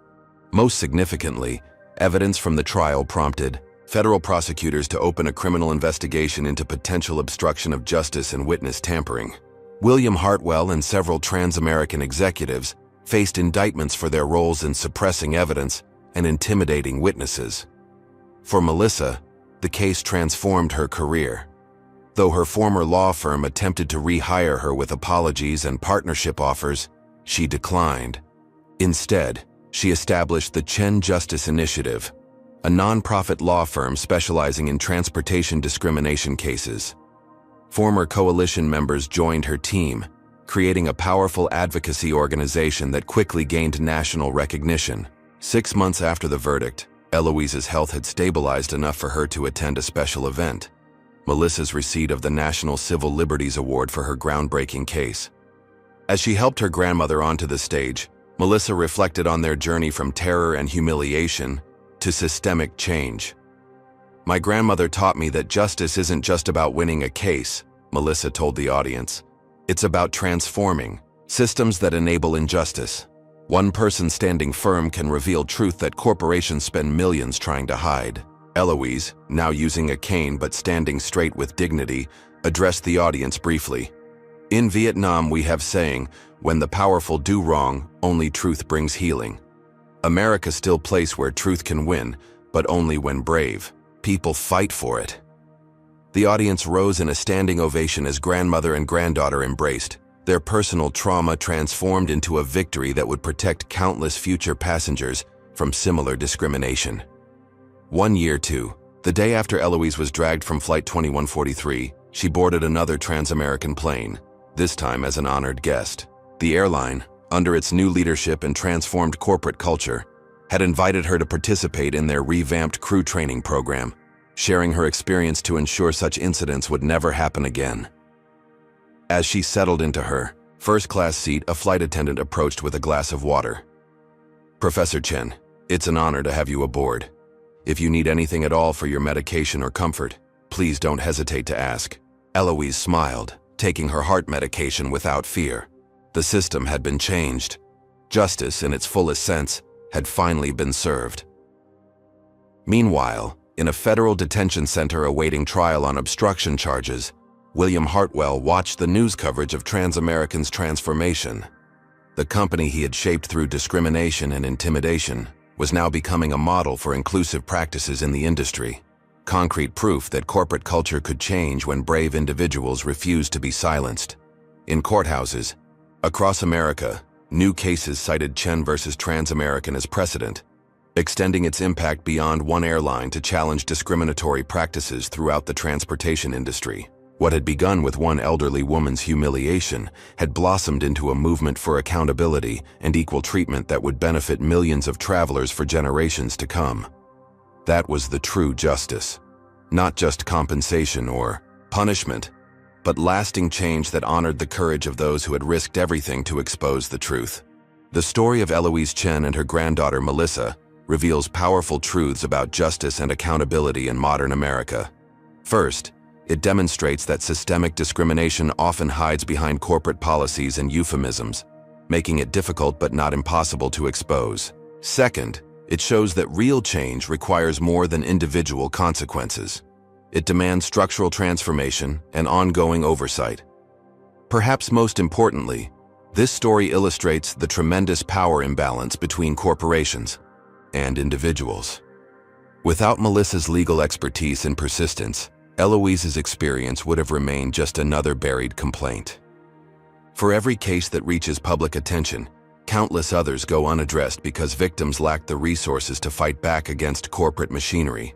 Most significantly, evidence from the trial prompted federal prosecutors to open a criminal investigation into potential obstruction of justice and witness tampering. William Hartwell and several trans-American executives faced indictments for their roles in suppressing evidence and intimidating witnesses. For Melissa, the case transformed her career. Though her former law firm attempted to rehire her with apologies and partnership offers, she declined. Instead, she established the Chen Justice Initiative, a nonprofit law firm specializing in transportation discrimination cases. Former coalition members joined her team, creating a powerful advocacy organization that quickly gained national recognition. 6 months after the verdict, Eloise's health had stabilized enough for her to attend a special event, Melissa's receipt of the National Civil Liberties Award for her groundbreaking case. As she helped her grandmother onto the stage, Melissa reflected on their journey from terror and humiliation to systemic change. "My grandmother taught me that justice isn't just about winning a case," Melissa told the audience. "It's about transforming systems that enable injustice. One person standing firm can reveal truth that corporations spend millions trying to hide." Eloise, now using a cane but standing straight with dignity, addressed the audience briefly. "In Vietnam we have saying, when the powerful do wrong, only truth brings healing. America still place where truth can win, but only when brave people fight for it." The audience rose in a standing ovation as grandmother and granddaughter embraced. Their personal trauma transformed into a victory that would protect countless future passengers from similar discrimination. 1 year too. The day after Eloise was dragged from Flight 2143, she boarded another trans-American plane, this time as an honored guest. The airline, under its new leadership and transformed corporate culture, had invited her to participate in their revamped crew training program, sharing her experience to ensure such incidents would never happen again. As she settled into her first-class seat, a flight attendant approached with a glass of water. "Professor Chen, it's an honor to have you aboard. If you need anything at all for your medication or comfort, please don't hesitate to ask." Eloise smiled, taking her heart medication without fear. The system had been changed. Justice, in its fullest sense, had finally been served. Meanwhile, in a federal detention center awaiting trial on obstruction charges, William Hartwell watched the news coverage of Trans-American's transformation. The company he had shaped through discrimination and intimidation was now becoming a model for inclusive practices in the industry. Concrete proof that corporate culture could change when brave individuals refused to be silenced. In courthouses across America, new cases cited Chen versus Trans-American as precedent, extending its impact beyond one airline to challenge discriminatory practices throughout the transportation industry. What had begun with one elderly woman's humiliation had blossomed into a movement for accountability and equal treatment that would benefit millions of travelers for generations to come. That was the true justice. Not just compensation or punishment, but lasting change that honored the courage of those who had risked everything to expose the truth. The story of Eloise Chen and her granddaughter Melissa reveals powerful truths about justice and accountability in modern America. First, it demonstrates that systemic discrimination often hides behind corporate policies and euphemisms, making it difficult but not impossible to expose. Second, It shows that real change requires more than individual consequences. It demands structural transformation and ongoing oversight. Perhaps most importantly, this story illustrates the tremendous power imbalance between corporations and individuals. Without Melissa's legal expertise and persistence, Eloise's experience would have remained just another buried complaint. For every case that reaches public attention, countless others go unaddressed because victims lack the resources to fight back against corporate machinery.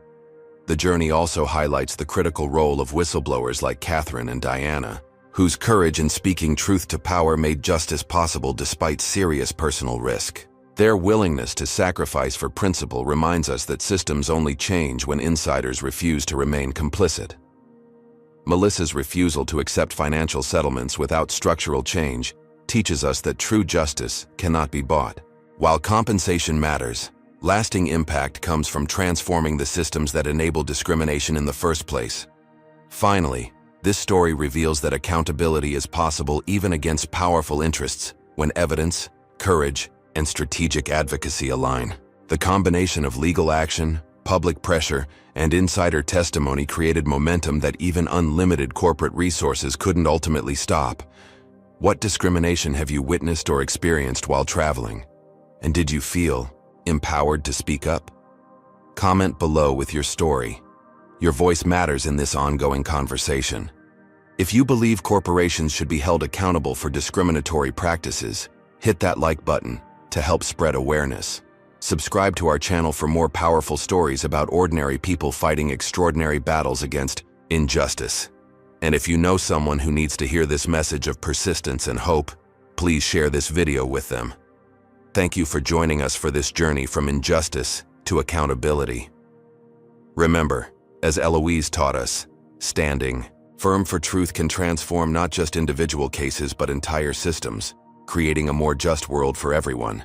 The journey also highlights the critical role of whistleblowers like Catherine and Diana, whose courage in speaking truth to power made justice possible despite serious personal risk. Their willingness to sacrifice for principle reminds us that systems only change when insiders refuse to remain complicit. Melissa's refusal to accept financial settlements without structural change teaches us that true justice cannot be bought. While compensation matters, lasting impact comes from transforming the systems that enable discrimination in the first place. Finally, this story reveals that accountability is possible even against powerful interests when evidence, courage, and strategic advocacy align. The combination of legal action, public pressure, and insider testimony created momentum that even unlimited corporate resources couldn't ultimately stop. What discrimination have you witnessed or experienced while traveling? And did you feel empowered to speak up? Comment below with your story. Your voice matters in this ongoing conversation. If you believe corporations should be held accountable for discriminatory practices, hit that like button to help spread awareness. Subscribe to our channel for more powerful stories about ordinary people fighting extraordinary battles against injustice. And if you know someone who needs to hear this message of persistence and hope, please share this video with them. Thank you for joining us for this journey from injustice to accountability. Remember, as Eloise taught us, standing firm for truth can transform not just individual cases but entire systems, creating a more just world for everyone.